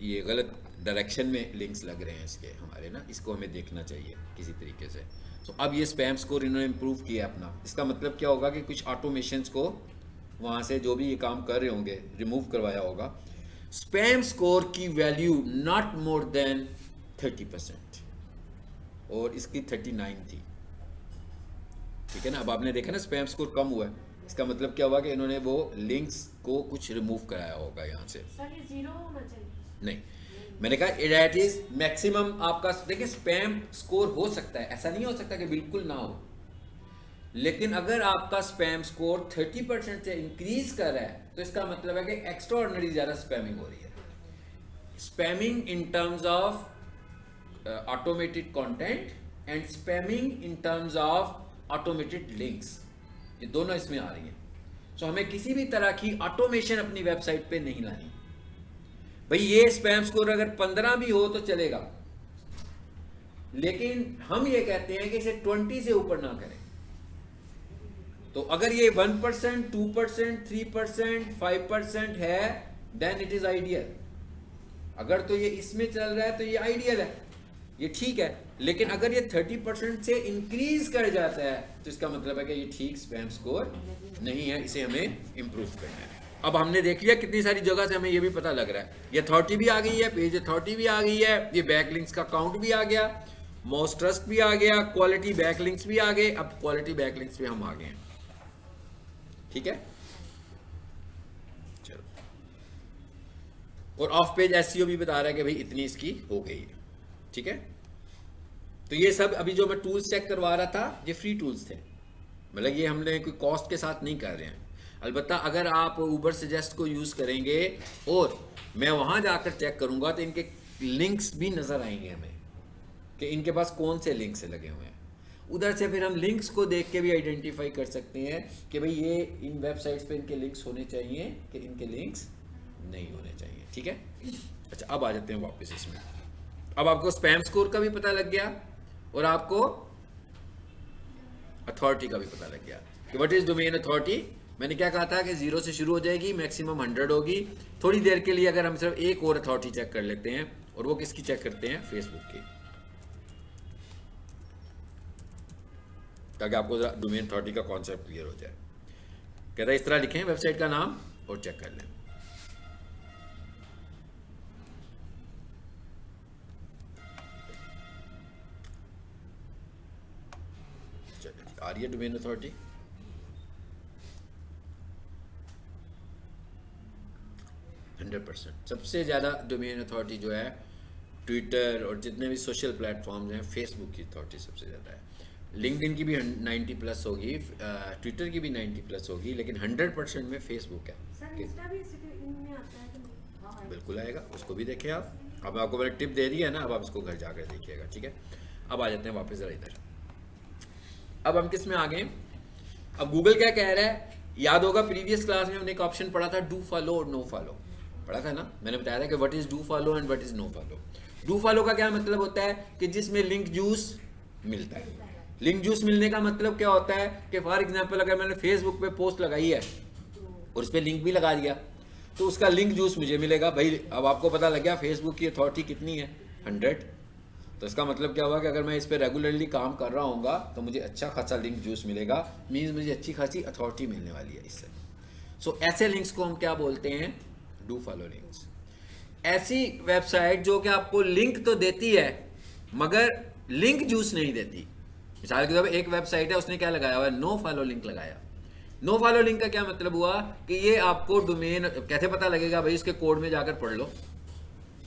ये गलत डायरेक्शन में लिंक्स लग रहे हैं इसके हमारे ना, इसको हमें देखना चाहिए किसी तरीके से। तो अब ये स्पैम स्कोर इन्होंने इम्प्रूव किया अपना, इसका मतलब क्या होगा कि कुछ ऑटोमेशंस को वहाँ से जो भी ये काम कर रहे होंगे रिमूव करवाया होगा। स्पैम स्कोर की वैल्यू नॉट मोर देन 30%, और इसकी 39 थी, ठीक है ना। अब आपने देखा ना स्पैम स्कोर कम हुआ है, इसका मतलब क्या हुआ कि इन्होंने वो लिंक्स को कुछ रिमूव कराया होगा यहाँ से। सर ये 0 होना चाहिए, नहीं, मैंने कहा इट इज मैक्सिमम आपका, देखिए स्पैम स्कोर हो सकता है, ऐसा नहीं हो सकता कि बिल्कुल ना हो, लेकिन अगर आपका स्पैम स्कोर 30% से इंक्रीज कर रहा है तो इसका मतलब है कि एक्स्ट्रा ऑर्डिनरी ज़्यादा स्पैमिंग हो रही है। Spamming in terms of automated content and spamming in terms of automated links, ये दोनों इसमें आ रही हैं। सो हमें किसी भी तरह की ऑटोमेशन अपनी वेबसाइट पे नहीं लानी। भाई ये स्पैम स्कोर अगर 15 भी हो तो चलेगा, लेकिन हम ये कहते हैं कि इसे 20 से ऊपर ना करें। तो अगर ये 1%, 2%, 3%, 5% है देन इट इज आइडियल। अगर तो ये इसमें चल रहा है तो ये आइडियल है, ये ठीक है। लेकिन अगर ये 30% से इंक्रीज कर जाता है तो इसका मतलब है कि ये ठीक स्पैम स्कोर नहीं है, इसे हमें इम्प्रूव करना है। अब हमने देख लिया कितनी सारी जगह से हमें ये भी पता लग रहा है, ये अथॉरिटी भी आ गई है, पेज अथॉरिटी भी आ गई है, ये बैकलिंक्स का काउंट भी आ गया, मोस्ट ट्रस्ट भी आ गया, क्वालिटी बैकलिंक्स भी आ गए। अब क्वालिटी बैकलिंक्स पे हम आ गए हैं, ठीक है। चलो, और ऑफ पेज एसईओ भी बता रहा है कि भाई इतनी इसकी हो गई है, ठीक है। तो ये सब अभी जो मैं टूल्स चेक करवा रहा था ये फ्री टूल्स थे, मतलब ये हमने कोई कॉस्ट के साथ नहीं कर रहे हैं। अलबत्ता अगर आप ऊबर सजेस्ट को यूज़ करेंगे और मैं वहाँ जाकर चेक करूँगा तो इनके लिंक्स भी नज़र आएंगे हमें कि इनके पास कौन से लिंक्स लगे हुए हैं। उधर से फिर हम लिंक्स को देख के भी आइडेंटिफाई कर सकते हैं कि भाई ये इन वेबसाइट्स पे इनके लिंक्स होने चाहिए कि इनके लिंक्स नहीं होने चाहिए। ठीक है, अच्छा अब आ जाते हैं वापस इसमें। अब आपको स्पैम स्कोर का भी पता लग गया और आपको अथॉरिटी का भी पता लग गया कि व्हाट इज डोमेन अथॉरिटी। मैंने क्या कहा था कि 0 से शुरू हो जाएगी, मैक्सिमम 100 होगी। थोड़ी देर के लिए अगर हम सिर्फ एक और अथॉरिटी चेक कर लेते हैं, और वो किसकी चेक करते हैं, फेसबुक की, ताकि आपको डोमेन अथॉरिटी का कॉन्सेप्ट क्लियर हो जाए। कहता है इस तरह लिखें वेबसाइट का नाम और चेक कर लें। आ रही है डोमेन अथॉरिटी। सबसे ज़्यादा डोमेन अथॉरिटी जो है ट्विटर और जितने भी सोशल प्लेटफॉर्म्स हैं, फेसबुक की अथॉरिटी सबसे ज़्यादा है। लिंक्डइन की भी 90+ होगी, ट्विटर की भी 90+ होगी, लेकिन 100% में फेसबुक है। सर इंस्टा भी इनमें आता है कि नहीं? हाँ, बिल्कुल आएगा, उसको भी देखें आप। अब आपको मैंने टिप दे दी है ना, अब आप इसको घर जाकर देखिएगा। ठीक है, अब आ जाते हैं वापस ज़रा इधर। अब हम किस में आ गए? अब गूगल क्या कह रहा है, याद होगा प्रीवियस क्लास में हमने एक ऑप्शन पढ़ा था, डू फॉलो और नो फॉलो, पढ़ा था ना। मैंने बताया था कि what is do follow and what is no follow. Do follow का क्या मतलब होता है कि जिसमें लिंक जूस मिलता है। लिंक जूस मिलने का मतलब क्या होता है कि फॉर एग्जांपल अगर मैंने फेसबुक पे पोस्ट लगाई है और उस पर लिंक भी लगा दिया, तो उसका लिंक जूस मुझे मिलेगा। भाई अब आपको पता लग गया फेसबुक की अथॉरिटी कितनी है, 100। तो इसका मतलब क्या हुआ कि अगर मैं इस पर रेगुलरली काम कर रहा हूँगा तो मुझे अच्छा खासा लिंक जूस मिलेगा, मीन्स मुझे अच्छी खासी अथॉरिटी मिलने वाली है इससे। सो ऐसे लिंक्स को हम क्या बोलते हैं, डू फॉलो लिंक्स। ऐसी वेबसाइट जो कि आपको लिंक तो देती है मगर लिंक जूस नहीं देती। मिसाल के तौर पर एक वेबसाइट है, उसने क्या लगाया हुआ है, नो फॉलो लिंक लगाया। नो फॉलो लिंक का क्या मतलब हुआ कि ये आपको डोमेन कैसे पता लगेगा, भाई इसके कोड में जाकर पढ़ लो,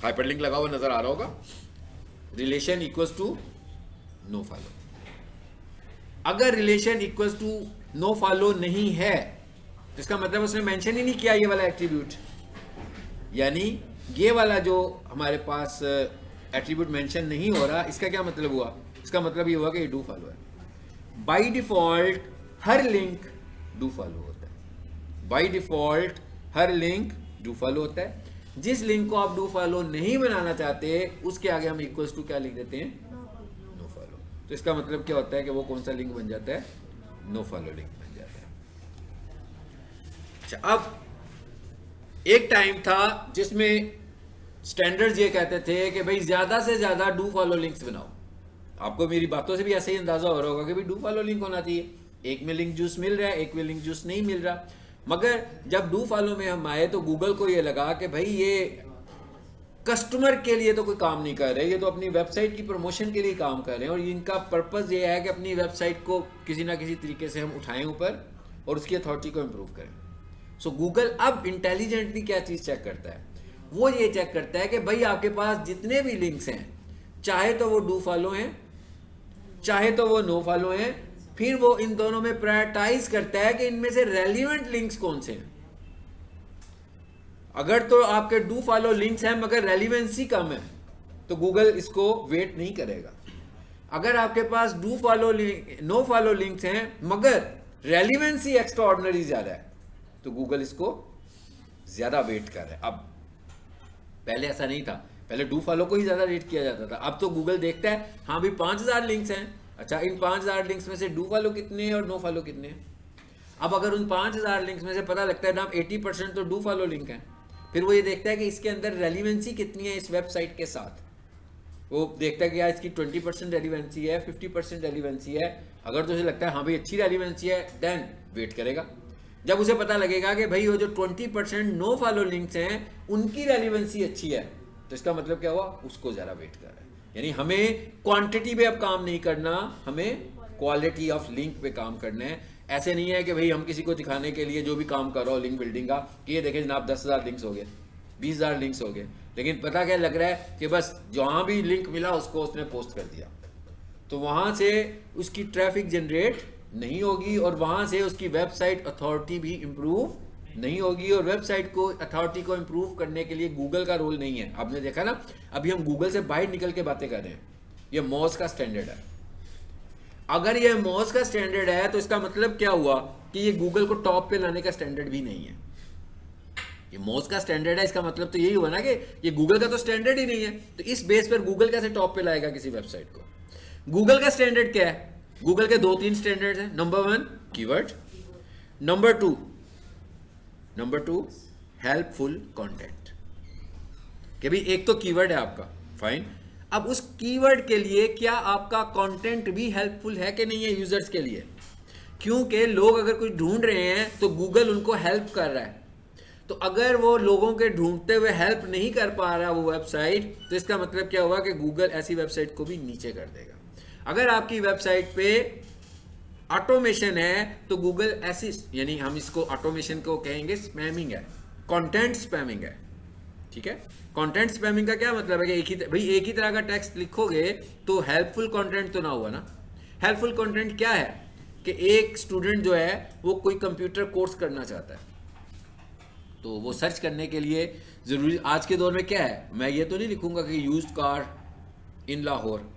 हाइपर लिंक लगा हुआ नजर आ रहा होगा, relation equals to no follow. अगर relation equals to no follow नहीं है तो इसका मतलब उसने मेंशन ही नहीं किया ये वाला एट्रीब्यूट, यानी ये वाला जो हमारे पास एट्रीब्यूट मेंशन नहीं हो रहा, इसका क्या मतलब हुआ, इसका मतलब ये हुआ कि ये डू फॉलो है। By default her link do follow होता है। By default her link do follow होता है। जिस लिंक को आप डू फॉलो नहीं बनाना चाहते उसके आगे हम इक्वल्स टू क्या लिख देते हैं, नो फॉलो। तो इसका मतलब क्या होता है कि वो कौन सा लिंक बन जाता है, नो फॉलो लिंक बन जाता है। अच्छा, अब एक टाइम था जिसमें स्टैंडर्ड्स ये कहते थे कि भाई ज्यादा से ज्यादा डू फॉलो लिंक्स बनाओ। आपको मेरी बातों से भी ऐसे ही अंदाजा हो रहा होगा कि भाई डू फॉलो लिंक होना चाहिए। एक में लिंक जूस मिल रहा है, एक में लिंक जूस नहीं मिल रहा। मगर जब डू फॉलो में हम आए तो गूगल को ये लगा कि भाई ये कस्टमर के लिए तो कोई काम नहीं कर रहे, ये तो अपनी वेबसाइट की प्रमोशन के लिए काम कर रहे हैं, और इनका पर्पस ये है कि अपनी वेबसाइट को किसी ना किसी तरीके से हम उठाएं ऊपर और उसकी अथॉरिटी को इम्प्रूव करें। सो गूगल अब इंटेलिजेंटली क्या चीज़ चेक करता है, वो ये चेक करता है कि भाई आपके पास जितने भी लिंक्स हैं, चाहे तो वो डू फॉलो हैं चाहे तो वो नो फॉलो हैं, फिर वो इन दोनों में प्रायोरिटाइज करता है कि इनमें से रेलिवेंट लिंक्स कौन से हैं। अगर तो आपके डू फॉलो लिंक्स हैं मगर रेलिवेंसी कम है तो गूगल इसको वेट नहीं करेगा। अगर आपके पास do follow no follow links हैं मगर रेलिवेंसी एक्स्ट्रा ऑर्डिनरी ज्यादा है तो गूगल इसको ज्यादा वेट कर रहा है। अब पहले ऐसा नहीं था, पहले डू फॉलो को ही ज्यादा रेट किया जाता था। अब तो गूगल देखता है हाँ भी 5000 लिंक्स हैं, अच्छा इन 5000 लिंक्स में से डू फॉलो कितने हैं और नो फॉलो कितने हैं। अब अगर उन 5000 लिंक्स में से पता लगता है ना 80% तो डू फॉलो लिंक है, फिर वो ये देखता है कि इसके अंदर रेलिवेंसी कितनी है इस वेबसाइट के साथ। वो देखता है कि यार इसकी 20% रेलिवेंसी है, 50% रेलिवेंसी है। अगर तो उसे लगता है हाँ भाई अच्छी रेलिवेंसी है देन वेट करेगा। जब उसे पता लगेगा कि भाई वो जो 20% नो फॉलो लिंक्स हैं उनकी रेलिवेंसी अच्छी है तो इसका मतलब क्या हुआ, उसको ज़्यादा वेट कर रहा है। यानी हमें क्वांटिटी पे अब काम नहीं करना, हमें क्वालिटी ऑफ लिंक पे काम करना है। ऐसे नहीं है कि भाई हम किसी को दिखाने के लिए जो भी काम कर रहा हो लिंक बिल्डिंग का कि ये देखें जनाब 10,000 लिंक्स हो गए, 20,000 लिंक्स हो गए, लेकिन पता क्या लग रहा है कि बस जहाँ भी लिंक मिला उसको उसने पोस्ट कर दिया, तो वहाँ से उसकी ट्रैफिक जनरेट नहीं होगी और वहाँ से उसकी वेबसाइट अथॉरिटी भी इम्प्रूव नहीं होगी। और वेबसाइट को अथॉरिटी को इम्प्रूव करने के लिए गूगल का रोल नहीं है। आपने देखा ना, अभी हम गूगल से बाहर निकल के बातें कर रहे हैं, ये मॉज का स्टैंडर्ड है। अगर ये मोज का स्टैंडर्ड है तो इसका मतलब क्या हुआ कि ये गूगल को टॉप पे लाने का स्टैंडर्ड भी नहीं है। ये मोज का स्टैंडर्ड है, इसका मतलब तो यही हुआ ना कि ये गूगल का तो स्टैंडर्ड ही नहीं है, तो इस बेस पर गूगल कैसे टॉप पे लाएगा किसी वेबसाइट को। गूगल का स्टैंडर्ड क्या है? गूगल के 2-3 स्टैंडर्ड हैं। Number 1 keyword, number two helpful content. कि भाई एक तो कीवर्ड है आपका, फाइन, अब उस कीवर्ड के लिए क्या आपका कंटेंट भी हेल्पफुल है कि नहीं है यूजर्स के लिए, क्योंकि लोग अगर कुछ ढूंढ रहे हैं तो गूगल उनको हेल्प कर रहा है। तो अगर वो लोगों के ढूंढते हुए हेल्प नहीं कर पा रहा वो वेबसाइट, तो इसका मतलब क्या हुआ कि गूगल ऐसी वेबसाइट को भी नीचे कर देगा। अगर आपकी वेबसाइट पे ऑटोमेशन है तो गूगल ऐसी, यानी हम इसको ऑटोमेशन को कहेंगे स्पैमिंग है, कंटेंट स्पैमिंग है, ठीक है। कंटेंट स्पैमिंग का क्या मतलब है कि एक ही तरह का टेक्स्ट लिखोगे तो हेल्पफुल कंटेंट तो ना हुआ ना। हेल्पफुल कंटेंट क्या है कि एक स्टूडेंट जो है वो कोई कंप्यूटर कोर्स करना चाहता है, तो वो सर्च करने के लिए ज़रूरी आज के दौर में क्या है, मैं ये तो नहीं लिखूंगा कि यूज्ड कार इन लाहौर,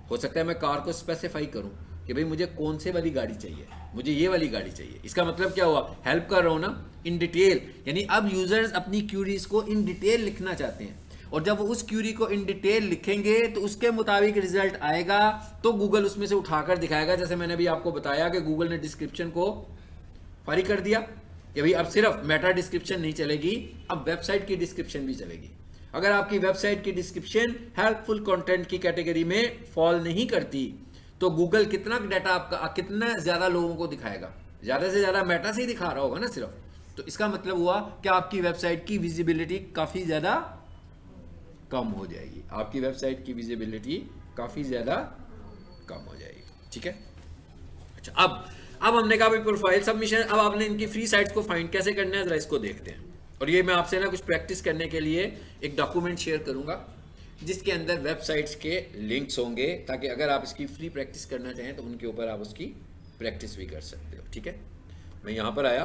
हो सकता है मैं कार को स्पेसिफाई करूं कि भाई मुझे कौन से वाली गाड़ी चाहिए, मुझे ये वाली गाड़ी चाहिए। इसका मतलब क्या हुआ, हेल्प कर रहा हूं ना इन डिटेल। यानी अब यूजर्स अपनी क्यूरीज को इन डिटेल लिखना चाहते हैं, और जब वो उस क्यूरी को इन डिटेल लिखेंगे तो उसके मुताबिक रिजल्ट आएगा, तो गूगल उसमें से उठाकर दिखाएगा। जैसे मैंने अभी आपको बताया कि गूगल ने डिस्क्रिप्शन को फारी कर दिया कि भाई अब सिर्फ मेटा डिस्क्रिप्शन नहीं चलेगी, अब वेबसाइट की डिस्क्रिप्शन भी चलेगी। अगर आपकी वेबसाइट की डिस्क्रिप्शन हेल्पफुल कंटेंट की कैटेगरी में फॉल नहीं करती तो गूगल कितना डाटा आपका, कितना ज्यादा लोगों को दिखाएगा, ज्यादा से ज्यादा मेटा से ही दिखा रहा होगा ना सिर्फ। तो इसका मतलब हुआ कि आपकी वेबसाइट की विजिबिलिटी काफी ज्यादा कम हो जाएगी, आपकी वेबसाइट की विजिबिलिटी काफी ज्यादा कम हो जाएगी, ठीक है। अच्छा, अब हमने कहा भाई प्रोफाइल सबमिशन, अब आपने इनकी फ्री साइट्स को फाइंड कैसे करना है जरा इसको देखते हैं। और ये मैं आपसे ना कुछ प्रैक्टिस करने के लिए एक डॉक्यूमेंट शेयर करूंगा जिसके अंदर वेबसाइट्स के लिंक्स होंगे, ताकि अगर आप इसकी फ्री प्रैक्टिस करना चाहें तो उनके ऊपर आप उसकी प्रैक्टिस भी कर सकते हो, ठीक है। मैं यहाँ पर आया,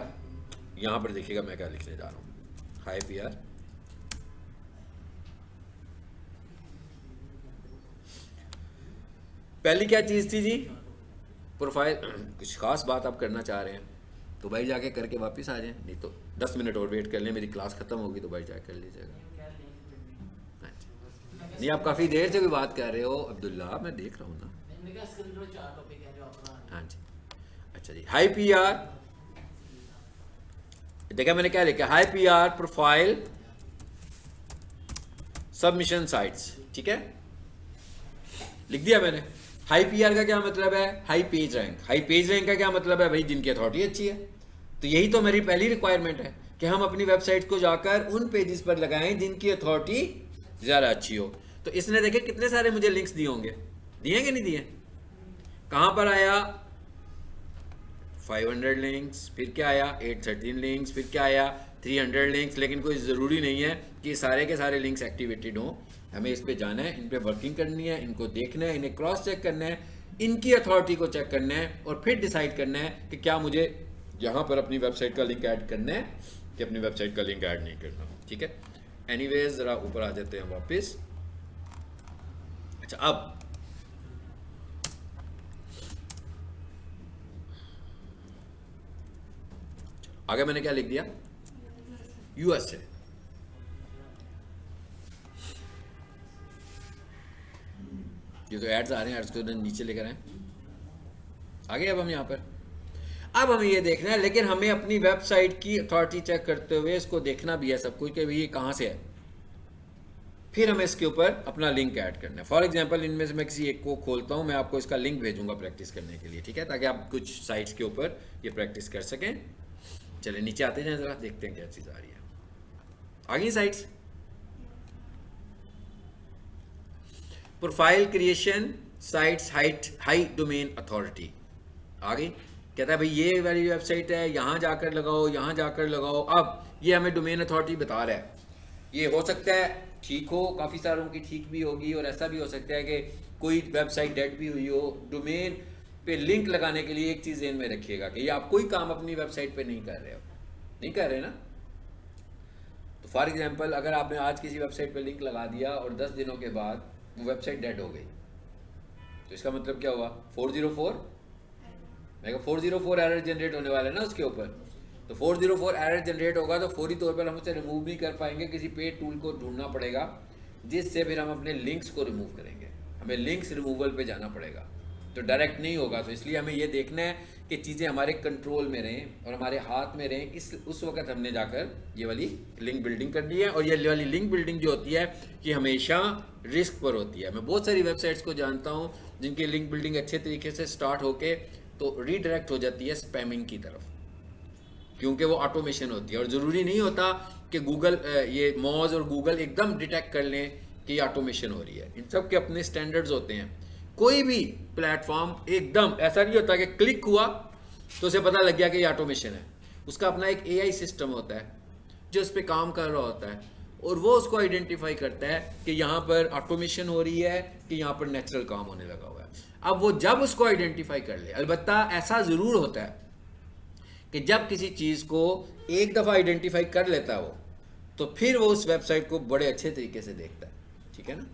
यहाँ पर देखिएगा मैं क्या लिखने जा रहा हूँ, हाय PR। पहली क्या चीज़ थी जी, प्रोफाइल। कुछ खास बात आप करना चाह रहे हैं तो भाई जाके करके वापस आ जाएं, नहीं तो 10 मिनट और वेट कर लें, मेरी क्लास खत्म होगी तो भाई जाके कर लीजिएगा। नहीं आप काफ़ी देर से भी बात कर रहे हो अब्दुल्ला, मैं देख रहा हूँ ना। हाँ जी, अच्छा जी, हाई PR, देखा मैंने क्या लिखा, high PR profile submission sites, ठीक है, लिख दिया मैंने। हाई PR का क्या मतलब है, high page rank. High page rank का क्या मतलब है, भाई जिनकी अथॉरिटी अच्छी है। तो यही तो मेरी पहली रिक्वायरमेंट है कि हम अपनी वेबसाइट को जाकर उन पेजेस पर लगाएं जिनकी अथॉरिटी ज़्यादा अच्छी हो। तो इसने देखे कितने सारे मुझे लिंक्स दिए होंगे, दिए कि नहीं दिए, कहाँ पर आया 500 लिंक्स, फिर क्या आया 813 लिंक्स, फिर क्या आया 300 लिंक्स। लेकिन कोई ज़रूरी नहीं है कि सारे के सारे लिंक्स एक्टिवेटेड हों, हमें इस पे जाना है, इन पे वर्किंग करनी है, इनको देखना है, इन्हें क्रॉस चेक करना है, इनकी अथॉरिटी को चेक करना है, और फिर डिसाइड करना है कि क्या मुझे यहाँ पर अपनी वेबसाइट का लिंक ऐड करना है कि अपनी वेबसाइट का लिंक ऐड नहीं करना, ठीक है। एनीवेज ज़रा ऊपर आ जाते हैं वापस। अच्छा, अब आगे मैंने क्या लिख दिया, USA। ये तो एड्स आ रहे हैं, एड्स को नीचे लेकर आए आगे। अब हम यहाँ पर, अब हमें ये देखना है, लेकिन हमें अपनी वेबसाइट की अथॉरिटी चेक करते हुए इसको देखना भी है सब कुछ कि भाई ये कहाँ से है, फिर हमें इसके ऊपर अपना लिंक ऐड करना है। फॉर एग्जांपल इनमें से मैं किसी एक को खोलता हूँ, मैं आपको इसका लिंक भेजूंगा प्रैक्टिस करने के लिए, ठीक है, ताकि आप कुछ साइट्स के ऊपर ये प्रैक्टिस कर सकें। चले नीचे आते जाएं, जरा देखते हैं क्या चीज़ आ रही है। आ गई sites, profile creation sites high domain authority आ गई। कहता है भाई ये वाली वेबसाइट है, यहाँ जाकर लगाओ, यहाँ जाकर लगाओ। अब ये हमें डोमेन अथॉरिटी बता रहा है, ये हो सकता है ठीक हो, काफ़ी सारों की ठीक भी होगी, और ऐसा भी हो सकता है कि कोई वेबसाइट डेड भी हुई हो। डोमेन पे लिंक लगाने के लिए एक चीज़ ध्यान में रखिएगा कि ये आप कोई काम अपनी वेबसाइट पे नहीं कर रहे हो, नहीं कर रहे ना। तो फॉर एग्जांपल अगर आपने आज किसी वेबसाइट पे लिंक लगा दिया और 10 दिनों के बाद वो वेबसाइट डेड हो गई, तो इसका मतलब क्या हुआ, 404 मैं 404 एरर जनरेट होने वाला है ना उसके ऊपर, तो 404 एरर जनरेट होगा तो फौरी तौर पर हम उसे रिमूव नहीं कर पाएंगे, किसी पेड टूल को ढूंढना पड़ेगा जिससे फिर हम अपने लिंक्स को रिमूव करेंगे, हमें लिंक्स रिमूवल पे जाना पड़ेगा, तो डायरेक्ट नहीं होगा। तो इसलिए हमें ये देखना है कि चीज़ें हमारे कंट्रोल में रहें और हमारे हाथ में रहें, उस वक्त हमने जाकर ये वाली लिंक बिल्डिंग करनी है। और ये वाली लिंक बिल्डिंग जो होती है ये हमेशा रिस्क पर होती है। मैं बहुत सारी वेबसाइट्स को जानता हूँ जिनकी लिंक बिल्डिंग अच्छे तरीके से स्टार्ट होके तो रीडायरेक्ट हो जाती है स्पैमिंग की तरफ, क्योंकि वो ऑटोमेशन होती है। और ज़रूरी नहीं होता कि गूगल ये मॉज और गूगल एकदम डिटेक्ट कर लें कि ये ऑटोमेशन हो रही है, इन सब के अपने स्टैंडर्ड्स होते हैं। कोई भी प्लेटफॉर्म एकदम ऐसा नहीं होता कि क्लिक हुआ तो उसे पता लग गया कि ये ऑटोमेशन है, उसका अपना एक एआई सिस्टम होता है जो उस पर काम कर रहा होता है और वो उसको आइडेंटिफाई करता है कि यहाँ पर ऑटोमेशन हो रही है कि यहाँ पर नेचुरल काम होने लगा हुआ है। अब वो जब उसको आइडेंटिफाई कर ले, अलबत्ता ऐसा ज़रूर होता है कि जब किसी चीज़ को एक दफ़ा आइडेंटिफाई कर लेता है वो, तो फिर वो उस वेबसाइट को बड़े अच्छे तरीके से देखता है, ठीक है ना।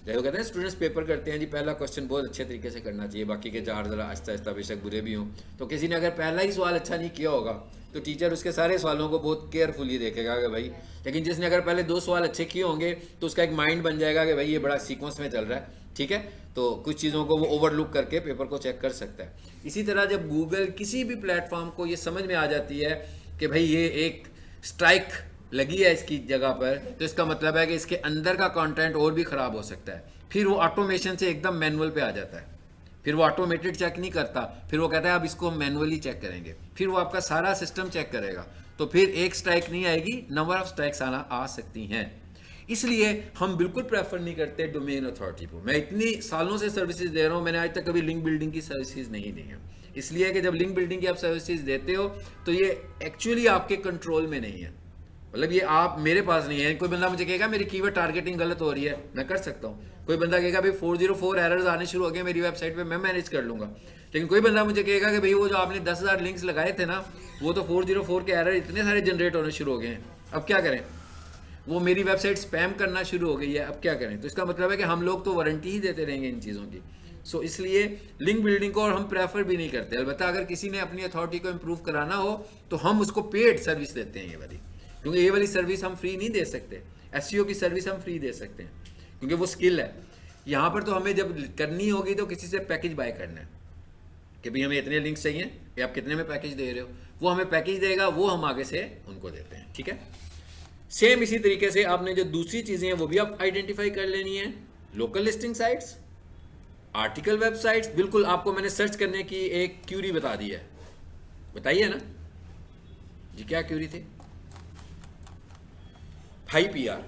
जैसे वो कहते हैं स्टूडेंट्स पेपर करते हैं जी, पहला क्वेश्चन बहुत अच्छे तरीके से करना चाहिए, बाकी के चार ज़रा आहिस्ता आहिस्ता बेशक बुरे भी हों। तो किसी ने अगर पहला ही सवाल अच्छा नहीं किया होगा तो टीचर उसके सारे सवालों को बहुत केयरफुली देखेगा कि भाई, लेकिन जिसने अगर पहले 2 सवाल अच्छे किए होंगे तो उसका एक माइंड बन जाएगा कि भाई ये बड़ा सीक्वेंस में चल रहा है, ठीक है। तो कुछ चीज़ों को वो ओवरलुक करके पेपर को चेक कर सकता है। इसी तरह जब गूगल किसी भी प्लेटफॉर्म को ये समझ में आ जाती है कि भाई ये एक स्ट्राइक लगी है इसकी जगह पर, तो इसका मतलब है कि इसके अंदर का कंटेंट और भी ख़राब हो सकता है, फिर वो ऑटोमेशन से एकदम मैनुअल पे आ जाता है। फिर वो ऑटोमेटेड चेक नहीं करता, फिर वो कहता है अब इसको हम मैनुअली चेक करेंगे, फिर वो आपका सारा सिस्टम चेक करेगा। तो फिर एक स्ट्राइक नहीं आएगी, नंबर ऑफ स्ट्राइक्स आ सकती हैं। इसलिए हम बिल्कुल प्रेफर नहीं करते डोमेन अथॉरिटी को। मैं इतनी सालों से सर्विसेज दे रहा हूँ, मैंने आज तक कभी लिंक बिल्डिंग की सर्विसेज नहीं दी हैं, इसलिए कि जब लिंक बिल्डिंग की आप सर्विसेज देते हो तो ये एक्चुअली आपके कंट्रोल में नहीं है, मतलब ये आप मेरे पास नहीं है। कोई बंदा मुझे कहेगा मेरी कीवर्ड टारगेटिंग गलत हो रही है, मैं कर सकता हूँ। कोई बंदा कहेगा भाई 404 एरर्स आने शुरू हो गए मेरी वेबसाइट पे, मैं मैनेज कर लूँगा। लेकिन कोई बंदा मुझे कहेगा कि भाई वो जो आपने 10,000 लिंक्स लगाए थे ना, वो तो 404 के एरर इतने सारे जनरेट होने शुरू हो गए हैं, अब क्या करें। वो मेरी वेबसाइट स्पैम करना शुरू हो गई है, अब क्या करें। तो इसका मतलब है कि हम लोग तो वारंटी ही देते रहेंगे इन चीज़ों की। सो इसलिए लिंक बिल्डिंग को और हम प्रेफर भी नहीं करते। अलबत्ता अगर किसी ने अपनी अथॉरिटी को इम्प्रूव कराना हो तो हम उसको पेड सर्विस देते हैं ये वाली, क्योंकि ये वाली सर्विस हम फ्री नहीं दे सकते। एसईओ की सर्विस हम फ्री दे सकते हैं क्योंकि वो स्किल है। यहाँ पर तो हमें जब करनी होगी तो किसी से पैकेज बाय करना है कि भाई हमें इतने लिंक्स चाहिए, ये आप कितने में पैकेज दे रहे हो, वो हमें पैकेज देगा, वो हम आगे से उनको देते हैं, ठीक है। सेम इसी तरीके से आपने जो दूसरी चीज़ें हैं वो भी आप आइडेंटिफाई कर लेनी है। Local listing sites, article websites, बिल्कुल आपको मैंने सर्च करने की एक क्यूरी बता दी है, बताइए ना जी क्या क्यूरी थी। हाई पीआर,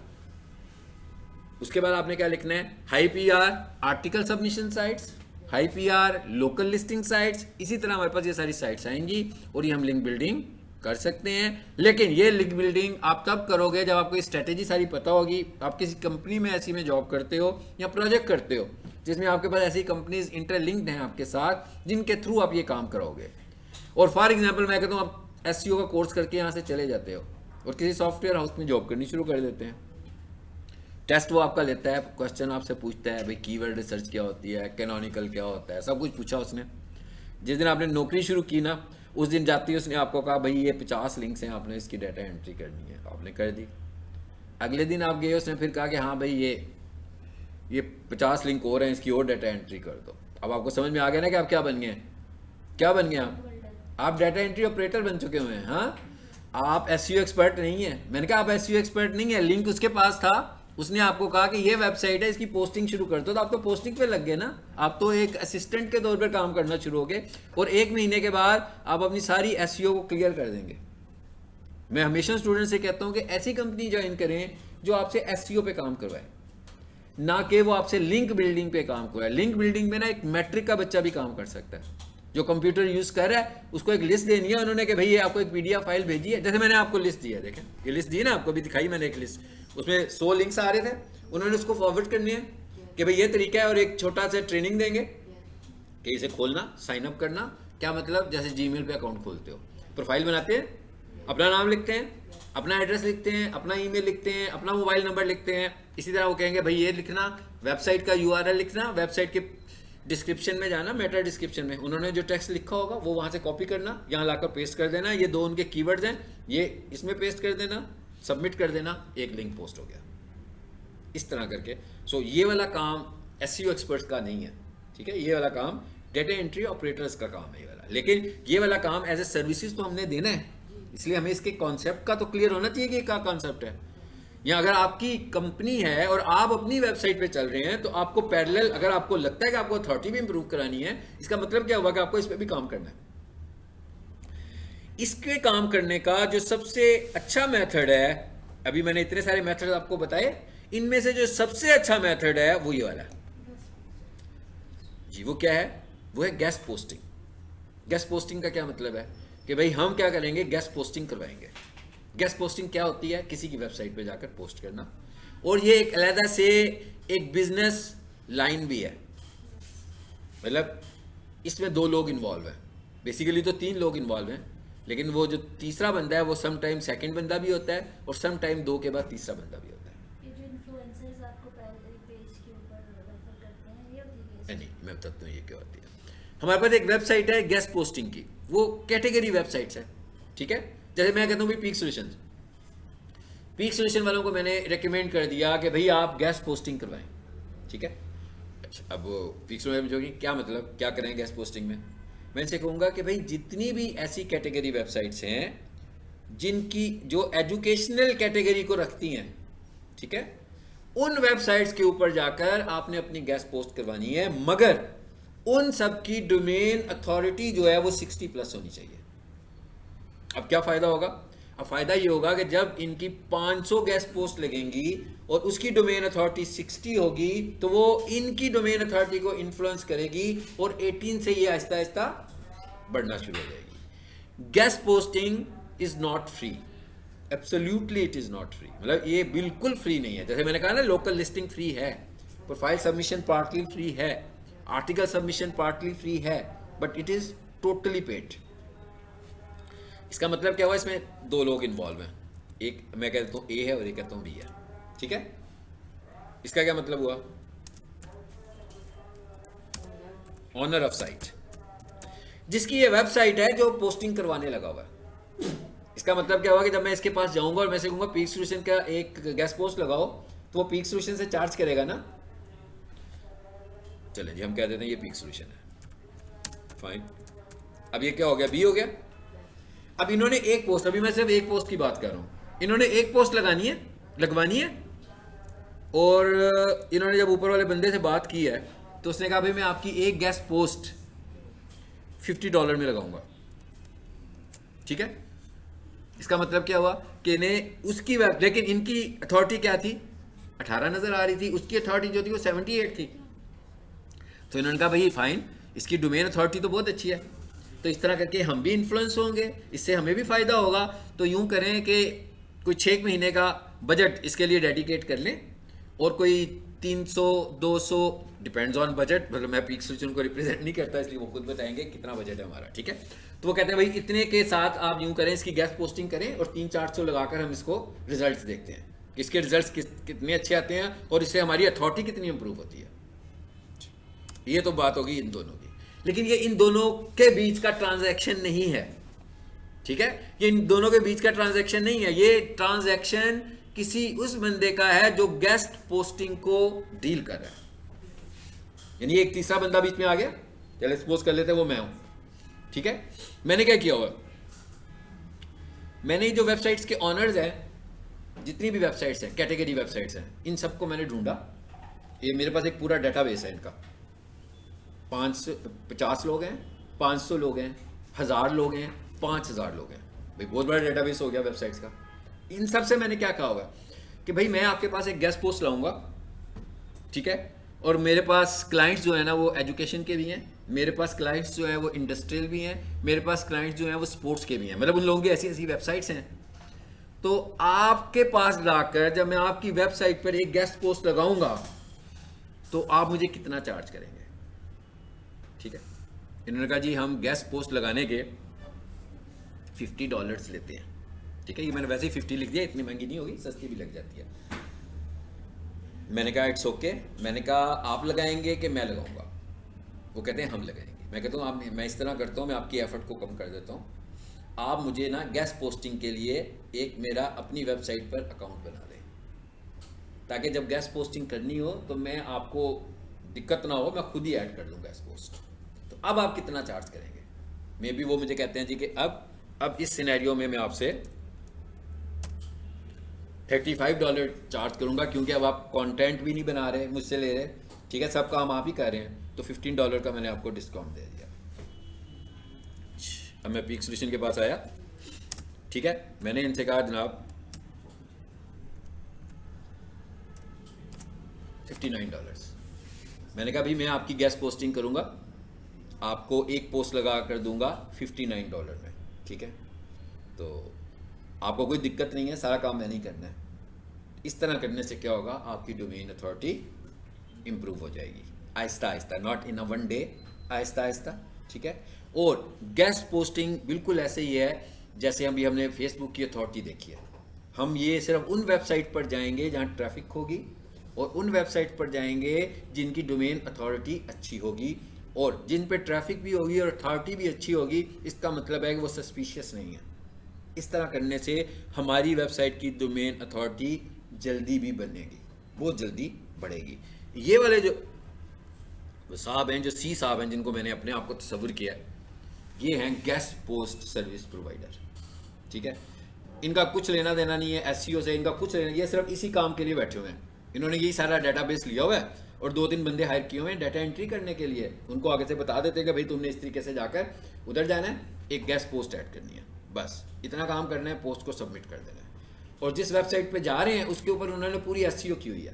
उसके बाद आपने क्या लिखना है, high PR article submission sites, high PR local listing sites. इसी तरह हमारे पास ये सारी साइट्स आएंगी और ये हम लिंक बिल्डिंग कर सकते हैं। लेकिन ये लिंक बिल्डिंग आप तब करोगे जब आपको स्ट्रेटेजी सारी पता होगी। आप किसी कंपनी में ऐसी में जॉब करते हो या प्रोजेक्ट करते हो जिसमें आपके पास ऐसी कंपनीज इंटरलिंक्ड हैं आपके साथ जिनके थ्रू आप ये काम करोगे। और फॉर एग्जांपल मैं कहता हूँ आप एसईओ का कोर्स करके यहाँ से चले जाते हो और किसी सॉफ्टवेयर हाउस में जॉब करनी शुरू कर देते हैं। टेस्ट वो आपका लेता है, क्वेश्चन आपसे पूछता है भाई कीवर्ड रिसर्च क्या होती है, कैनोनिकल क्या होता है, सब कुछ पूछा उसने। जिस दिन आपने नौकरी शुरू की ना उस दिन जाती है उसने आपको कहा भाई ये 50 लिंक्स हैं, आपने इसकी डाटा एंट्री करनी है, आपने कर दी। अगले दिन आप गए, उसने फिर कहा कि हाँ भाई ये 50 लिंक और हैं, इसकी और डाटा एंट्री कर दो। अब आपको समझ में आ गया ना कि आप क्या बन गए, क्या बन गए आप डाटा एंट्री ऑपरेटर बन चुके हुए हैं। हाँ, आप एसईओ एक्सपर्ट नहीं है। मैंने कहा आप एसईओ एक्सपर्ट नहीं है, लिंक उसके पास था, उसने आपको कहा कि ये वेबसाइट है, इसकी पोस्टिंग शुरू कर दो, तो आप तो पोस्टिंग पे लग गए ना। आप तो एक असिस्टेंट के तौर पर काम करना शुरू हो गए और 1 महीने के बाद आप अपनी सारी एसईओ को क्लियर कर देंगे। मैं हमेशा स्टूडेंट से कहता हूँ कि ऐसी कंपनी ज्वाइन करें जो आपसे एसईओ पे काम करवाए, ना कि वो आपसे लिंक बिल्डिंग पे काम करवाए। लिंक बिल्डिंग में ना एक मैट्रिक का बच्चा भी काम कर सकता है जो कंप्यूटर यूज कर रहा है, उसको एक लिस्ट देनी है उन्होंने कि भाई ये आपको एक पीडीएफ फाइल भेजी है। जैसे मैंने आपको लिस्ट दी है, देखें ये लिस्ट दी है ना, आपको भी दिखाई मैंने एक लिस्ट, उसमें 100 लिंक्स आ रहे थे, उन्होंने उसको फॉरवर्ड करनी है कि भाई ये तरीका है और एक छोटा सा ट्रेनिंग देंगे कि इसे खोलना, साइन अप करना। क्या मतलब, जैसे जीमेल पे अकाउंट खोलते हो, प्रोफाइल बनाते हैं, अपना नाम लिखते हैं, अपना एड्रेस लिखते हैं, अपना ईमेल लिखते हैं, अपना मोबाइल नंबर लिखते हैं। इसी तरह वो कहेंगे भाई ये लिखना, वेबसाइट का यूआरएल लिखना, वेबसाइट के डिस्क्रिप्शन में जाना, मेटा डिस्क्रिप्शन में उन्होंने जो टेक्स्ट लिखा होगा वो वहाँ से कॉपी करना, यहाँ लाकर पेस्ट कर देना, ये 2 उनके कीवर्ड्स हैं, ये इसमें पेस्ट कर देना, सबमिट कर देना, एक लिंक पोस्ट हो गया, इस तरह करके। सो ये वाला काम एसईओ एक्सपर्ट्स का नहीं है, ठीक है, ये वाला काम डेटा एंट्री ऑपरेटर्स का काम है ये वाला। लेकिन ये वाला काम एज ए सर्विसेज तो हमने देना है, इसलिए हमें इसके कॉन्सेप्ट का तो क्लियर होना चाहिए कि क्या कॉन्सेप्ट है। या अगर आपकी कंपनी है और आप अपनी वेबसाइट पे चल रहे हैं तो आपको पैरेलल, अगर आपको लगता है कि आपको अथॉरिटी भी इंप्रूव करानी है, इसका मतलब क्या हुआ कि आपको इस पे भी काम करना है। इसके काम करने का जो सबसे अच्छा मेथड है, अभी मैंने इतने सारे मेथड आपको बताए, इनमें से जो सबसे अच्छा मेथड है वो ये वाला है जी। वो क्या है? वो है गेस्ट पोस्टिंग। गेस्ट पोस्टिंग का क्या मतलब है कि भाई हम क्या करेंगे, गेस्ट पोस्टिंग करवाएंगे। गेस्ट पोस्टिंग क्या होती है? किसी की वेबसाइट पे जाकर पोस्ट करना, और ये एक अलग से एक बिजनेस लाइन भी है, मतलब इसमें 2 लोग इन्वॉल्व हैं, बेसिकली तो 3 लोग इन्वॉल्व हैं, लेकिन वो जो तीसरा बंदा है वो सम टाइम सेकंड बंदा भी होता है और सम टाइम 2 के बाद तीसरा बंदा भी होता है। ये जो इन्फ्लुएंसर्स आपको पहले पेज के ऊपर रेफर करते हैं, ये होती है? नहीं, मैं बताता हूँ ये क्या होती है। हमारे पास एक वेबसाइट है गेस्ट पोस्टिंग की, वो कैटेगरी वेबसाइट्स है, ठीक है। जैसे मैं कहता हूँ भाई पीक सोल्यूशन वालों को मैंने रेकमेंड कर दिया कि भाई आप गेस्ट पोस्टिंग करवाएं, ठीक है। अच्छा, अब पीक सोल्यूशन में क्या मतलब, क्या करें गेस्ट पोस्टिंग में? मैं इनसे कहूँगा कि भाई जितनी भी ऐसी कैटेगरी वेबसाइट्स हैं जिनकी जो एजुकेशनल कैटेगरी को रखती हैं, ठीक है, उन वेबसाइट्स के ऊपर जाकर आपने अपनी गेस्ट पोस्ट करवानी है, मगर उन सब की डोमेन अथॉरिटी जो है वो 60+ होनी चाहिए। अब क्या फायदा होगा? अब फायदा ये होगा कि जब इनकी 500 गेस्ट पोस्ट लगेंगी और उसकी डोमेन अथॉरिटी 60 होगी तो वो इनकी डोमेन अथॉरिटी को इन्फ्लुएंस करेगी और 18 से ये आहिस्ता आहिस्ता बढ़ना शुरू हो जाएगी। Guest posting is not free, absolutely it is not free, मतलब ये बिल्कुल फ्री नहीं है। जैसे मैंने कहा ना, लोकल लिस्टिंग फ्री है, प्रोफाइल सबमिशन पार्टली फ्री है, आर्टिकल सबमिशन पार्टली फ्री है, but it is totally paid. इसका मतलब क्या हुआ? इसमें 2 लोग इन्वॉल्व हैं, एक मैं कहता हूँ ए है और एक कहता हूँ बी है, ठीक है। इसका क्या मतलब हुआ? ऑनर ऑफ साइट, जिसकी ये वेबसाइट है जो पोस्टिंग करवाने लगा हुआ है। इसका मतलब क्या हुआ कि जब मैं इसके पास जाऊंगा और मैं से कहूंगा पीक सोल्यूशन का एक गेस्ट पोस्ट लगाओ, तो वो पीक सोल्यूशन से चार्ज करेगा ना। चलें जी, हम कह देते हैं ये पीक सोल्यूशन है, फाइन। अब ये क्या हो गया? बी हो गया। अब इन्होंने एक पोस्ट, अभी मैं सिर्फ एक पोस्ट की बात कर रहा हूं, इन्होंने एक पोस्ट लगवानी है, और इन्होंने जब ऊपर वाले बंदे से बात की है तो उसने कहा भाई मैं आपकी एक गेस्ट पोस्ट $50 में लगाऊंगा, ठीक है। इसका मतलब क्या हुआ कि इन्हें उसकी वेब, लेकिन इनकी अथॉरिटी क्या थी? 18 नजर आ रही थी, उसकी अथॉरिटी जो थी वो 78 थी। तो इन्होंने कहा भाई फाइन, इसकी डोमेन अथॉरिटी तो बहुत अच्छी है, तो इस तरह करके हम भी इन्फ्लुएंस होंगे, इससे हमें भी फायदा होगा। तो यूं करें कि कोई 6 महीने का बजट इसके लिए डेडिकेट कर लें, और कोई 300-200 डिपेंड्स ऑन बजट, मतलब मैं पीक सोल्यूशन को रिप्रेजेंट नहीं करता इसलिए वो खुद बताएंगे कितना बजट है हमारा, ठीक है। तो वो कहते हैं भाई इतने के साथ आप यूं करें, इसकी गेस्ट पोस्टिंग करें और 300-400 लगाकर हम इसको रिजल्ट्स देखते हैं कि इसके रिजल्ट्स कितने अच्छे आते हैं और इससे हमारी अथॉरिटी कितनी इंप्रूव होती है। ये तो बात होगी इन दोनों की, लेकिन ये इन दोनों के बीच का ट्रांजैक्शन नहीं है, ठीक है। ये इन दोनों के बीच का ट्रांजैक्शन नहीं है, ये ट्रांजैक्शन किसी उस बंदे का है जो गेस्ट पोस्टिंग को डील कर रहा है। यानी एक तीसरा बंदा बीच में आ गया, चलो सपोज कर लेते हैं वो मैं हूं, ठीक है। मैंने क्या किया हुआ, मैंने जो वेबसाइट्स के ऑनर्स हैं, जितनी भी वेबसाइट्स हैं, कैटेगरी वेबसाइट्स हैं, इन सबको मैंने ढूंढा। ये मेरे पास एक पूरा डेटाबेस है इनका, 50 लोग हैं, 500 लोग हैं, 1000 लोग हैं, 5000 लोग हैं, भाई बहुत बड़ा डेटाबेस हो गया वेबसाइट्स का। इन सब से मैंने क्या कहा होगा कि भाई मैं आपके पास एक गेस्ट पोस्ट लाऊंगा, ठीक है, और मेरे पास क्लाइंट्स जो है ना वो एजुकेशन के भी हैं, मेरे पास क्लाइंट्स जो है वो इंडस्ट्रियल भी हैं, मेरे पास क्लाइंट्स जो हैं वो स्पोर्ट्स के भी हैं, मतलब उन लोगों की ऐसी ऐसी वेबसाइट्स हैं। तो आपके पास लाकर जब मैं आपकी वेबसाइट पर एक गेस्ट पोस्ट लगाऊंगा तो आप मुझे कितना चार्ज करेंगे, ठीक है। इन्होंने कहा जी हम गेस्ट पोस्ट लगाने के $50 लेते हैं, ठीक है। ये मैंने वैसे ही 50 लिख दिया, इतनी महंगी नहीं होगी, सस्ती भी लग जाती है। मैंने कहा इट्स ओके, मैंने कहा आप लगाएंगे कि मैं लगाऊंगा? वो कहते हैं हम लगाएंगे। मैं कहता हूँ आप, मैं इस तरह करता हूँ, मैं आपकी एफर्ट को कम कर देता हूँ, आप मुझे ना गेस्ट पोस्टिंग के लिए एक मेरा अपनी वेबसाइट पर अकाउंट बना दें, ताकि जब गेस्ट पोस्टिंग करनी हो तो मैं आपको दिक्कत ना हो, मैं खुद ही ऐड कर दूँ गेस्ट पोस्ट। तो अब आप कितना चार्ज करेंगे? मे बी वो मुझे कहते हैं जी कि अब इस सिनेरियो में मैं आपसे $35 चार्ज करूँगा, क्योंकि अब आप कंटेंट भी नहीं बना रहे, मुझसे ले रहे, ठीक है, सब काम आप ही कर रहे हैं, तो $15 का मैंने आपको डिस्काउंट दे दिया। अब मैं पीक सोल्यूशन के पास आया, ठीक है, मैंने इनसे कहा जनाब $59, मैंने कहा भाई मैं आपकी गेस्ट पोस्टिंग करूँगा, आपको एक पोस्ट लगा कर दूंगा $59 में, ठीक है, तो आपको कोई दिक्कत नहीं है, सारा काम मैंने ही करना है। इस तरह करने से क्या होगा, आपकी डोमेन अथॉरिटी इम्प्रूव हो जाएगी Aahista Aahista, not in a one day, Aahista Aahista, ठीक है। और गेस्ट पोस्टिंग बिल्कुल ऐसे ही है जैसे अभी हमने फेसबुक की अथॉरिटी देखी है। हम ये सिर्फ उन वेबसाइट पर जाएंगे जहाँ ट्रैफिक होगी, और उन वेबसाइट पर जाएंगे जिनकी डोमेन अथॉरिटी अच्छी होगी, और जिन पे ट्रैफिक भी होगी और अथॉरिटी भी अच्छी होगी, इसका मतलब है कि वो सस्पिशियस नहीं है। इस तरह करने से हमारी वेबसाइट की डोमेन अथॉरिटी जल्दी भी बनेगी, बहुत जल्दी बढ़ेगी। ये वाले जो साहब हैं, जो सी साहब हैं, जिनको मैंने अपने आप को तस्वुर किया है, ये हैं गेस्ट पोस्ट सर्विस प्रोवाइडर, ठीक है। इनका कुछ लेना देना नहीं है एसईओ से, इनका कुछ लेना, ये सिर्फ इसी काम के लिए बैठे हुए हैं। इन्होंने यही सारा डाटाबेस लिया हुआ है और 2-3 बंदे हायर किए हुए हैं डाटा एंट्री करने के लिए। उनको आगे से बता देते हैं कि भाई तुमने इस तरीके से जाकर उधर जाना है, एक गेस्ट पोस्ट ऐड करनी है, बस इतना काम करना है, पोस्ट को सबमिट कर देना है। और जिस वेबसाइट पे जा रहे हैं उसके ऊपर उन्होंने पूरी एसईओ की हुई है।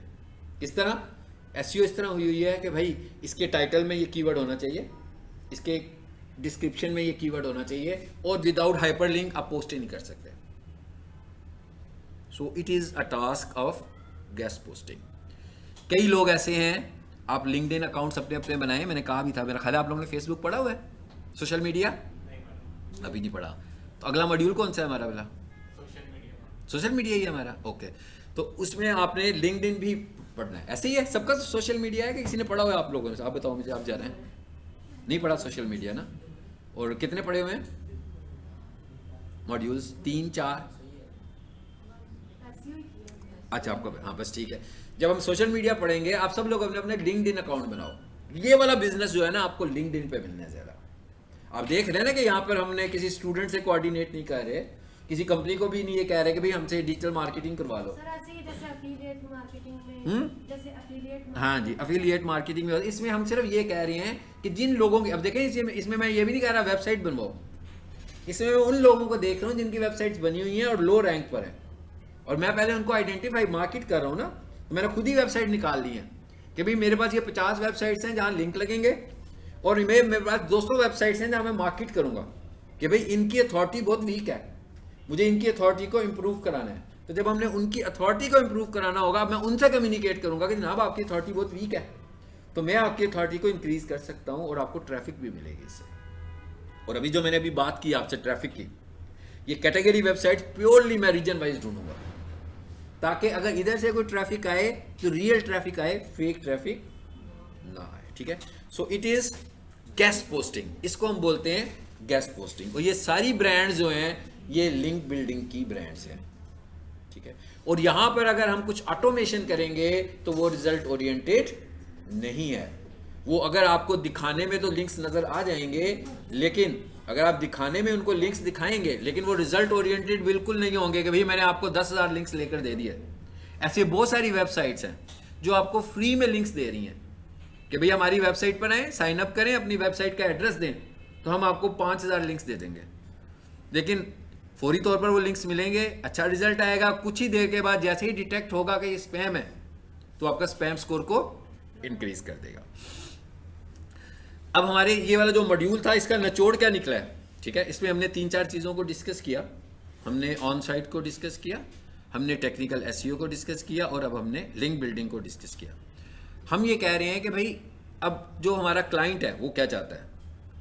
किस तरह एसईओ? इस तरह हुई है कि भाई इसके टाइटल में ये कीवर्ड होना चाहिए, इसके डिस्क्रिप्शन में ये कीवर्ड होना चाहिए, और विदाउट हाइपरलिंक आप पोस्ट ही नहीं कर सकते। So it is a task of guest posting. कई लोग ऐसे हैं, आप लिंक्डइन अकाउंट्स अपने अपने बनाएं, मैंने कहा भी था, मेरा ख्याल है आप लोगों ने फेसबुक पढ़ा हुआ है, सोशल मीडिया अभी नहीं पढ़ा, तो अगला मॉड्यूल कौन सा है हमारा वाला? सोशल मीडिया ही है हमारा, ओके। तो उसमें आपने लिंक्डइन भी पढ़ना है। ऐसे ही है, सबका सोशल मीडिया है कि किसी ने पढ़ा हुआ है आप लोगों ने? आप बताओ मुझे, आप जा रहे हैं नहीं पढ़ा सोशल मीडिया ना? और कितने पढ़े हुए हैं मॉड्यूल्स? 3-4? अच्छा आपको, हाँ बस ठीक है। जब हम सोशल मीडिया पढ़ेंगे, आप सब लोग अपने अपने लिंक्डइन अकाउंट बनाओ। ये वाला बिजनेस जो है ना, आपको लिंक्डइन पे मिलना है ज़्यादा। आप देख रहे हैं ना कि यहाँ पर हमने किसी स्टूडेंट से कोऑर्डिनेट नहीं कर रहे, किसी कंपनी को भी नहीं ये कह रहे कि भाई हमसे डिजिटल मार्केटिंग करवा लो। जैसे एफिलिएट मार्केटिंग में, जैसे एफिलिएट, हाँ जी, एफिलिएट मार्केटिंग में, इसमें हम सिर्फ ये कह रहे हैं कि जिन लोगों की, अब देखें इसमें मैं ये भी नहीं कह रहा वेबसाइट बनवाओ, इसमें मैं उन लोगों को देख रहा हूँ जिनकी वेबसाइट्स बनी हुई हैं और लो रैंक पर है, और मैं पहले उनको आइडेंटिफाई मार्केट कर रहा हूँ ना। तो मैंने खुद ही वेबसाइट निकाल ली है कि भाई मेरे पास ये 50 वेबसाइट्स हैं जहाँ लिंक लगेंगे, और मेरे पास 200 वेबसाइट्स हैं जहाँ मैं मार्केट करूँगा कि भाई इनकी अथॉरिटी बहुत वीक है, मुझे इनकी अथॉरिटी को इम्प्रूव कराना है। तो जब हमने उनकी अथॉरिटी को इम्प्रूव कराना होगा, मैं उनसे कम्युनिकेट करूँगा कि जनाब आपकी अथॉरिटी बहुत वीक है, तो मैं आपकी अथॉरिटी को इंक्रीज कर सकता हूँ और आपको ट्रैफिक भी मिलेगी इससे। और अभी जो मैंने अभी बात की आपसे ट्रैफिक की, ये कैटेगरी वेबसाइट प्योरली मैं रीजन वाइज ढूंढूंगा, ताकि अगर इधर से कोई ट्रैफिक आए तो रियल ट्रैफिक आए, फेक ट्रैफिक ना आए, ठीक है। So it is guest posting, इसको हम बोलते हैं गेस्ट पोस्टिंग। और ये सारी ब्रांड्स जो हैं ये लिंक बिल्डिंग की ब्रांड्स हैं, ठीक है। और यहां पर अगर हम कुछ ऑटोमेशन करेंगे तो वो रिजल्ट ओरिएंटेड नहीं है। वो अगर आपको दिखाने में तो लिंक्स नजर आ जाएंगे, लेकिन अगर आप दिखाने में उनको लिंक्स दिखाएंगे, लेकिन वो रिजल्ट ओरिएंटेड बिल्कुल नहीं होंगे कि भाई मैंने आपको 10,000 लिंक्स लेकर दे दिए। ऐसे बहुत सारी वेबसाइट्स हैं जो आपको फ्री में लिंक्स दे रही हैं कि भाई हमारी वेबसाइट पर आए, साइन अप करें, अपनी वेबसाइट का एड्रेस दें, तो हम आपको 5,000 लिंक्स दे देंगे। लेकिन फौरी तौर पर वो लिंक्स मिलेंगे, अच्छा रिजल्ट आएगा, कुछ ही देर के बाद जैसे ही डिटेक्ट होगा कि ये स्पैम है, तो आपका स्पैम स्कोर को इंक्रीज कर देगा। अब हमारे ये वाला जो मॉड्यूल था, इसका निचोड़ क्या निकला है, ठीक है। इसमें हमने 3-4 चीज़ों को डिस्कस किया। हमने ऑन साइट को डिस्कस किया, हमने टेक्निकल एसईओ को डिस्कस किया, और अब हमने लिंक बिल्डिंग को डिस्कस किया। हम ये कह रहे हैं कि भाई अब जो हमारा क्लाइंट है वो क्या चाहता है,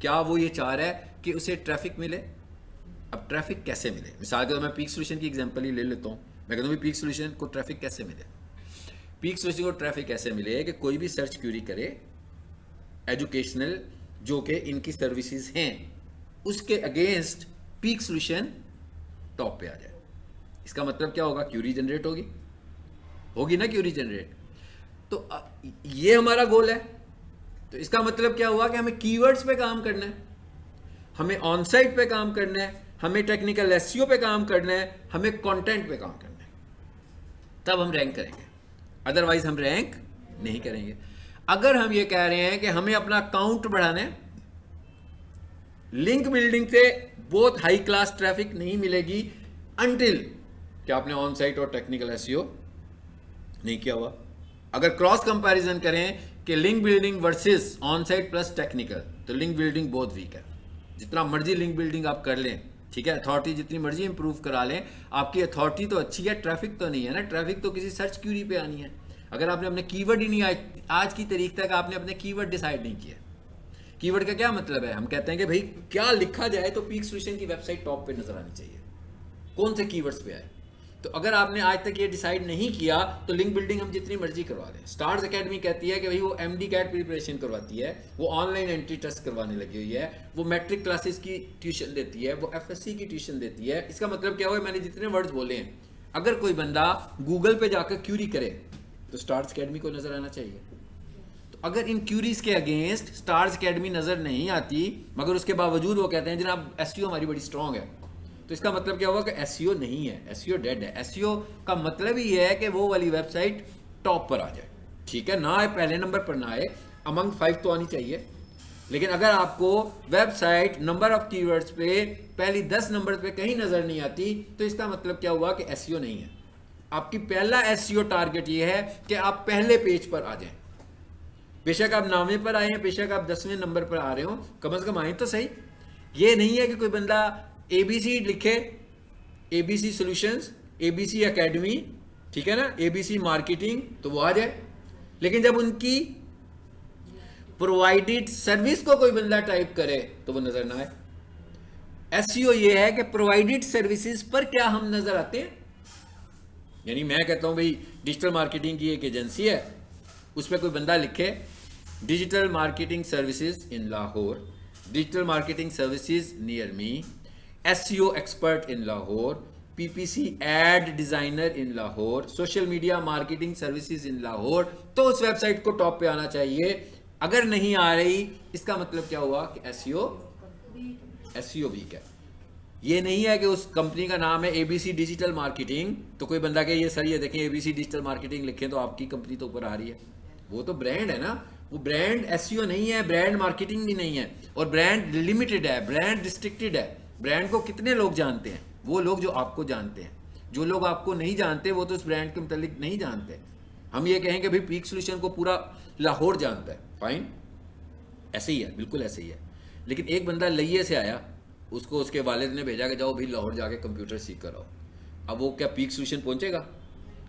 क्या वो ये चाह रहा है कि उसे ट्रैफिक मिले। अब ट्रैफिक कैसे मिले, मिसाल के तौर मैं पीक सोल्यूशन की एग्जांपल ही ले लेता हूँ। मैं कहता हूँ पीक सोल्यूशन को ट्रैफिक कैसे मिले। पीक सोल्यूशन को ट्रैफिक कैसे मिले कि कोई भी सर्च क्यूरी करे, एजुकेशनल जो कि इनकी सर्विसेज हैं उसके अगेंस्ट पीक सॉल्यूशन टॉप पे आ जाए। इसका मतलब क्या होगा? क्यूरी जनरेट होगी ना, क्यूरी जनरेट। तो ये हमारा गोल है। तो इसका मतलब क्या हुआ कि हमें कीवर्ड्स पे काम करना है, हमें ऑन साइट पे काम करना है, हमें टेक्निकल एसईओ पे काम करना है, हमें कंटेंट पे काम करना है, तब हम रैंक करेंगे, अदरवाइज हम रैंक नहीं करेंगे। अगर हम ये कह रहे हैं कि हमें अपना काउंट बढ़ाना है, लिंक बिल्डिंग से बहुत हाई क्लास ट्रैफिक नहीं मिलेगी अनटिल कि आपने ऑन साइट और टेक्निकल एसईओ नहीं किया हुआ। अगर क्रॉस कंपैरिजन करें कि link building versus on site plus technical, तो लिंक बिल्डिंग बहुत वीक है। जितना मर्जी लिंक बिल्डिंग आप कर लें, ठीक है, अथॉरिटी जितनी मर्जी इंप्रूव करा लें, आपकी अथॉरिटी तो अच्छी है, ट्रैफिक तो नहीं है ना। ट्रैफिक तो किसी सर्च क्यूरी पे आनी है। अगर आपने अपने कीवर्ड ही नहीं, आज की तारीख तक आपने अपने कीवर्ड डिसाइड नहीं किया। कीवर्ड का क्या मतलब है? हम कहते हैं कि भाई क्या लिखा जाए तो पीक सॉल्यूशन की वेबसाइट टॉप पे नजर आनी चाहिए, कौन से कीवर्ड्स पे आए। तो अगर आपने आज तक ये डिसाइड नहीं किया तो लिंक बिल्डिंग हम जितनी मर्जी करवा लें। स्टार्स एकेडमी कहती है कि भाई वो एमडी कैट प्रिपरेशन करवाती है, वो ऑनलाइन एंट्री टेस्ट करवाने लगी हुई है, वो मैट्रिक क्लासेस की ट्यूशन देती है, वो एफएससी की ट्यूशन देती है। इसका मतलब क्या हुआ? मैंने जितने वर्ड्स बोले हैं, अगर कोई बंदा गूगल पे जाकर क्यूरी करे तो स्टार्स एकेडमी को नजर आना चाहिए। तो अगर इन क्यूरीज के अगेंस्ट स्टार्स एकेडमी नजर नहीं आती, मगर उसके बावजूद वो कहते हैं जनाब एसईओ हमारी बड़ी स्ट्रांग है, तो इसका मतलब क्या होगा कि एसईओ नहीं है, एसईओ डेड है। एसईओ का मतलब ही है कि वो वाली वेबसाइट टॉप पर आ जाए, ठीक है, ना आए पहले नंबर पर, ना आए अमंग 5 तो आनी चाहिए। लेकिन अगर आपको वेबसाइट नंबर ऑफ कीवर्ड्स पे पहली 10 नंबर पे कहीं नजर नहीं आती, तो इसका मतलब क्या हुआ कि एसईओ नहीं है। आपकी पहला एसईओ टारगेट ये है कि आप पहले पेज पर आ जाएं। बेशक आप 9वें पर आए हैं, बेशक आप 10वें नंबर पर आ रहे हो, कम से कम आए तो सही। ये नहीं है कि कोई बंदा एबीसी लिखे, एबीसी सॉल्यूशंस, एबीसी एकेडमी, ठीक है ना, एबीसी मार्केटिंग, तो वो आ जाए। लेकिन जब उनकी प्रोवाइडेड सर्विस को कोई बंदा टाइप करे तो वो नजर ना आए। एसईओ ये है कि प्रोवाइडेड सर्विसेज पर क्या हम नजर आते हैं। यानी मैं कहता हूं भाई डिजिटल मार्केटिंग की एक एजेंसी है, उस पर कोई बंदा लिखे digital marketing services in Lahore, digital marketing services near me, SEO expert in Lahore, PPC ad designer in Lahore, social media marketing services in Lahore, तो उस वेबसाइट को टॉप पे आना चाहिए। अगर नहीं आ रही, इसका मतलब क्या हुआ कि एसईओ वीक है। ये नहीं है कि उस कंपनी का नाम है एबीसी डिजिटल मार्केटिंग, तो कोई बंदा के ये सर ये देखें एबीसी डिजिटल मार्केटिंग लिखें तो आपकी कंपनी तो ऊपर आ रही है। वो तो ब्रांड है ना, वो ब्रांड एसईओ नहीं है, ब्रांड मार्केटिंग भी नहीं है, और ब्रांड लिमिटेड है, ब्रांड रिस्ट्रिक्टेड है। ब्रांड को कितने लोग जानते हैं? वो लोग जो आपको जानते हैं। जो लोग आपको नहीं जानते वो तो उस ब्रांड के मुतालिक नहीं जानते। हम ये कहेंगे भाई पीक सॉल्यूशन को पूरा लाहौर जानता है, फाइन, ऐसे ही है, बिल्कुल ऐसे ही है। लेकिन एक बंदा लइये से आया, उसको उसके वालिद ने भेजा कि जाओ भाई लाहौर जाके कंप्यूटर सीख कर आओ। अब वो क्या पीक सॉल्यूशन पहुंचेगा?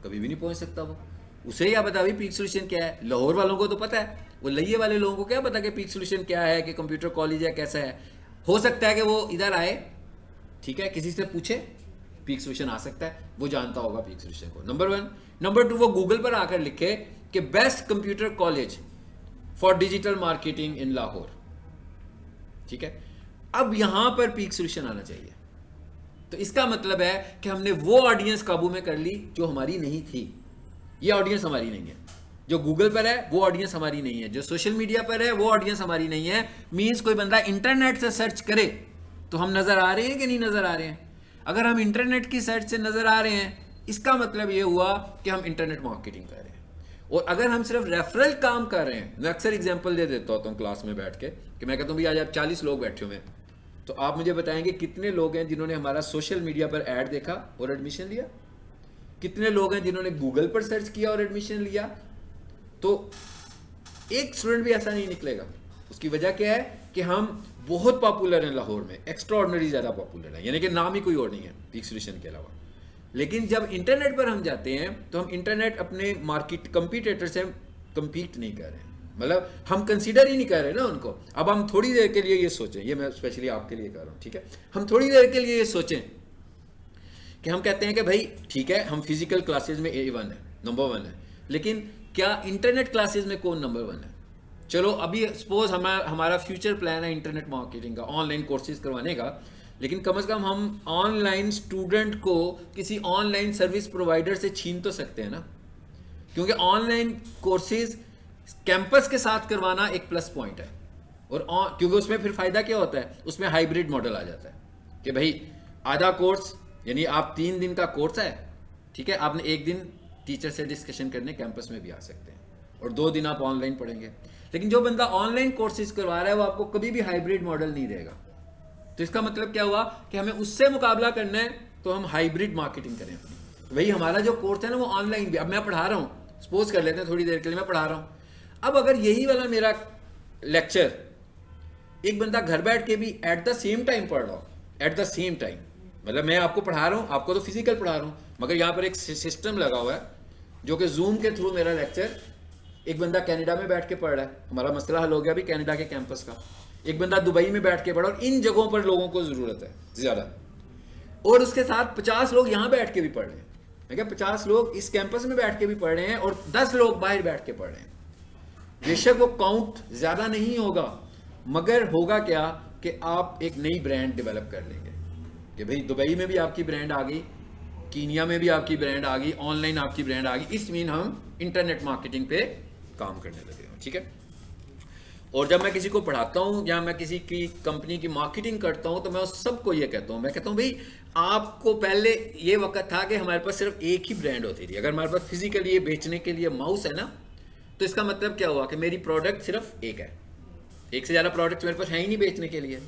कभी भी नहीं पहुंच सकता। वो उसे क्या पता भाई पीक सॉल्यूशन क्या है? लाहौर वालों को तो पता है, वो लइये वाले लोगों को क्या पता कि पीक सॉल्यूशन क्या है, कि कंप्यूटर कॉलेज है, कैसा है। हो सकता है कि वो इधर आए, ठीक है, किसी से पूछे, पीक सॉल्यूशन आ सकता है, वो जानता होगा पीक सॉल्यूशन को, नंबर 1। नंबर 2, वो गूगल पर आकर लिखे कि best computer college for digital marketing in Lahore, ठीक है। अब यहां पर पीक सॉल्यूशन आना चाहिए। तो इसका मतलब है कि हमने वो ऑडियंस काबू में कर ली जो हमारी नहीं थी। ये ऑडियंस हमारी नहीं है। जो गूगल पर है वो ऑडियंस हमारी नहीं है, जो सोशल मीडिया पर है वो ऑडियंस हमारी नहीं है। मींस कोई बंदा इंटरनेट से सर्च करे तो हम नजर आ रहे हैं कि नहीं नजर आ रहे हैं? अगर हम इंटरनेट की सर्च से नजर आ रहे हैं, इसका मतलब ये हुआ कि हम इंटरनेट मार्केटिंग कर रहे हैं। और अगर हम सिर्फ रेफरल काम कर रहे हैं, मैं अक्सर एग्जांपल दे देता होता हूँ क्लास में बैठ के, कि मैं कहता हूँ भैया आज आप 40 लोग बैठे हुए हैं, तो आप मुझे बताएंगे कितने लोग हैं जिन्होंने हमारा सोशल मीडिया पर ऐड देखा और एडमिशन लिया? कितने लोग हैं जिन्होंने गूगल पर सर्च किया और एडमिशन लिया? तो एक स्टूडेंट भी ऐसा नहीं निकलेगा। उसकी वजह क्या है कि हम बहुत पॉपुलर हैं लाहौर में, एक्स्ट्राऑर्डिनरी ज़्यादा पॉपुलर है, यानी कि नाम ही कोई और नहीं है पीक सॉल्यूशन के अलावा। लेकिन जब इंटरनेट पर हम जाते हैं तो हम इंटरनेट अपने मार्केट कंपीटिटर से कंपीट नहीं कर रहे हैं, मतलब हम कंसीडर ही नहीं कर रहे ना उनको। अब हम थोड़ी देर के लिए ये सोचें, ये मैं स्पेशली आपके लिए कर रहा हूँ, ठीक है, हम थोड़ी देर के लिए ये सोचें कि हम कहते हैं कि भाई ठीक है हम फिजिकल क्लासेस में A1 है, नंबर 1 है, लेकिन क्या इंटरनेट क्लासेस में कौन नंबर 1 है? चलो अभी सपोज हमारा फ्यूचर प्लान है इंटरनेट मार्केटिंग का, ऑनलाइन कोर्सेज करवाने का, लेकिन कम से कम हम ऑनलाइन स्टूडेंट को किसी ऑनलाइन सर्विस प्रोवाइडर से छीन तो सकते हैं ना, क्योंकि ऑनलाइन कोर्सेज कैंपस के साथ करवाना एक प्लस पॉइंट है। और क्योंकि उसमें फिर फायदा क्या होता है, उसमें हाइब्रिड मॉडल आ जाता है कि भाई आधा कोर्स यानी आप 3 दिन का कोर्स है, ठीक है, आपने एक दिन टीचर से डिस्कशन करने कैंपस में भी आ सकते हैं और 2 दिन आप ऑनलाइन पढ़ेंगे। लेकिन जो बंदा ऑनलाइन कोर्सेज करवा रहा है वो आपको कभी भी हाइब्रिड मॉडल नहीं देगा। तो इसका मतलब क्या हुआ कि हमें उससे मुकाबला करना है तो हम हाइब्रिड मार्केटिंग करें अपनी। वही हमारा जो कोर्स है ना वो ऑनलाइन भी, अब मैं पढ़ा रहा हूँ, सपोज कर लेते हैं थोड़ी देर के लिए मैं पढ़ा रहा हूँ, अब अगर यही वाला मेरा लेक्चर एक बंदा घर बैठ के भी एट द सेम टाइम पढ़ रहा हो, एट द सेम टाइम, मतलब मैं आपको पढ़ा रहा हूँ, आपको तो फिजिकल पढ़ा रहा हूँ, मगर यहाँ पर एक सिस्टम लगा हुआ है जो कि जूम के थ्रू मेरा लेक्चर एक बंदा कनाडा में बैठ के पढ़ रहा है, हमारा मसला हल हो गया अभी कनाडा के कैंपस का, एक बंदा दुबई में बैठ के पढ़ रहा है, और इन जगहों पर लोगों को ज़रूरत है ज़्यादा, और उसके साथ 50 लोग यहाँ बैठ के भी पढ़ रहे हैं। मैं क्या 50 लोग इस कैंपस में बैठ के भी पढ़ रहे हैं और 10 लोग बाहर बैठ के पढ़ रहे हैं। बेशक वो काउंट ज़्यादा नहीं होगा, मगर होगा क्या कि आप एक नई ब्रांड डेवलप कर लेंगे कि भाई दुबई में भी आपकी ब्रांड आ गई, कीनिया में भी आपकी ब्रांड आ गई, ऑनलाइन आपकी ब्रांड आ गई, इस मीन हम इंटरनेट मार्केटिंग पे काम करने लगे हैं, ठीक है। और जब मैं किसी को पढ़ाता हूँ या मैं किसी की कंपनी की मार्केटिंग करता हूँ तो मैं उस सबको ये कहता हूँ, मैं कहता हूँ भाई आपको पहले ये वक्त था कि हमारे पास सिर्फ एक ही ब्रांड होती थी, अगर हमारे पास फिजिकली ये बेचने के लिए माउस है ना, तो इसका मतलब क्या हुआ कि मेरी प्रोडक्ट सिर्फ एक है, एक से ज़्यादा प्रोडक्ट मेरे पास है ही नहीं बेचने के लिए।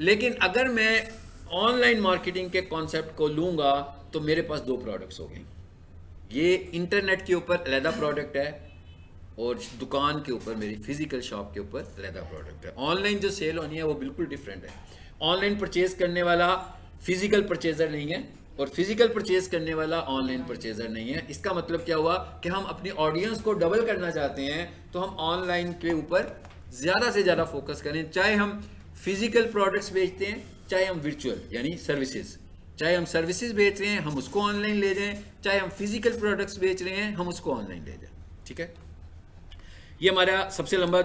लेकिन अगर मैं ऑनलाइन मार्केटिंग के कॉन्सेप्ट को लूँगा तो मेरे पास 2 प्रोडक्ट्स हो गए, ये इंटरनेट के ऊपर अलहदा प्रोडक्ट है और दुकान के ऊपर मेरी फिजिकल शॉप के ऊपर अलहदा प्रोडक्ट है। ऑनलाइन जो सेल होनी है वो बिल्कुल डिफरेंट है, ऑनलाइन परचेज करने वाला फिजिकल परचेजर नहीं है और फिजिकल परचेज करने वाला ऑनलाइन परचेजर नहीं है। इसका मतलब क्या हुआ कि हम अपनी ऑडियंस को डबल करना चाहते हैं तो हम ऑनलाइन के ऊपर ज़्यादा से ज़्यादा फोकस करें, चाहे हम फिजिकल प्रोडक्ट्स बेचते हैं, चाहे हम वर्चुअल यानी सर्विसेज, चाहे हम सर्विसेज बेच रहे हैं हम उसको ऑनलाइन ले जाएं, चाहे हम फिजिकल प्रोडक्ट्स बेच रहे हैं हम उसको ऑनलाइन ले जाएं, ठीक है। ये हमारा सबसे लंबा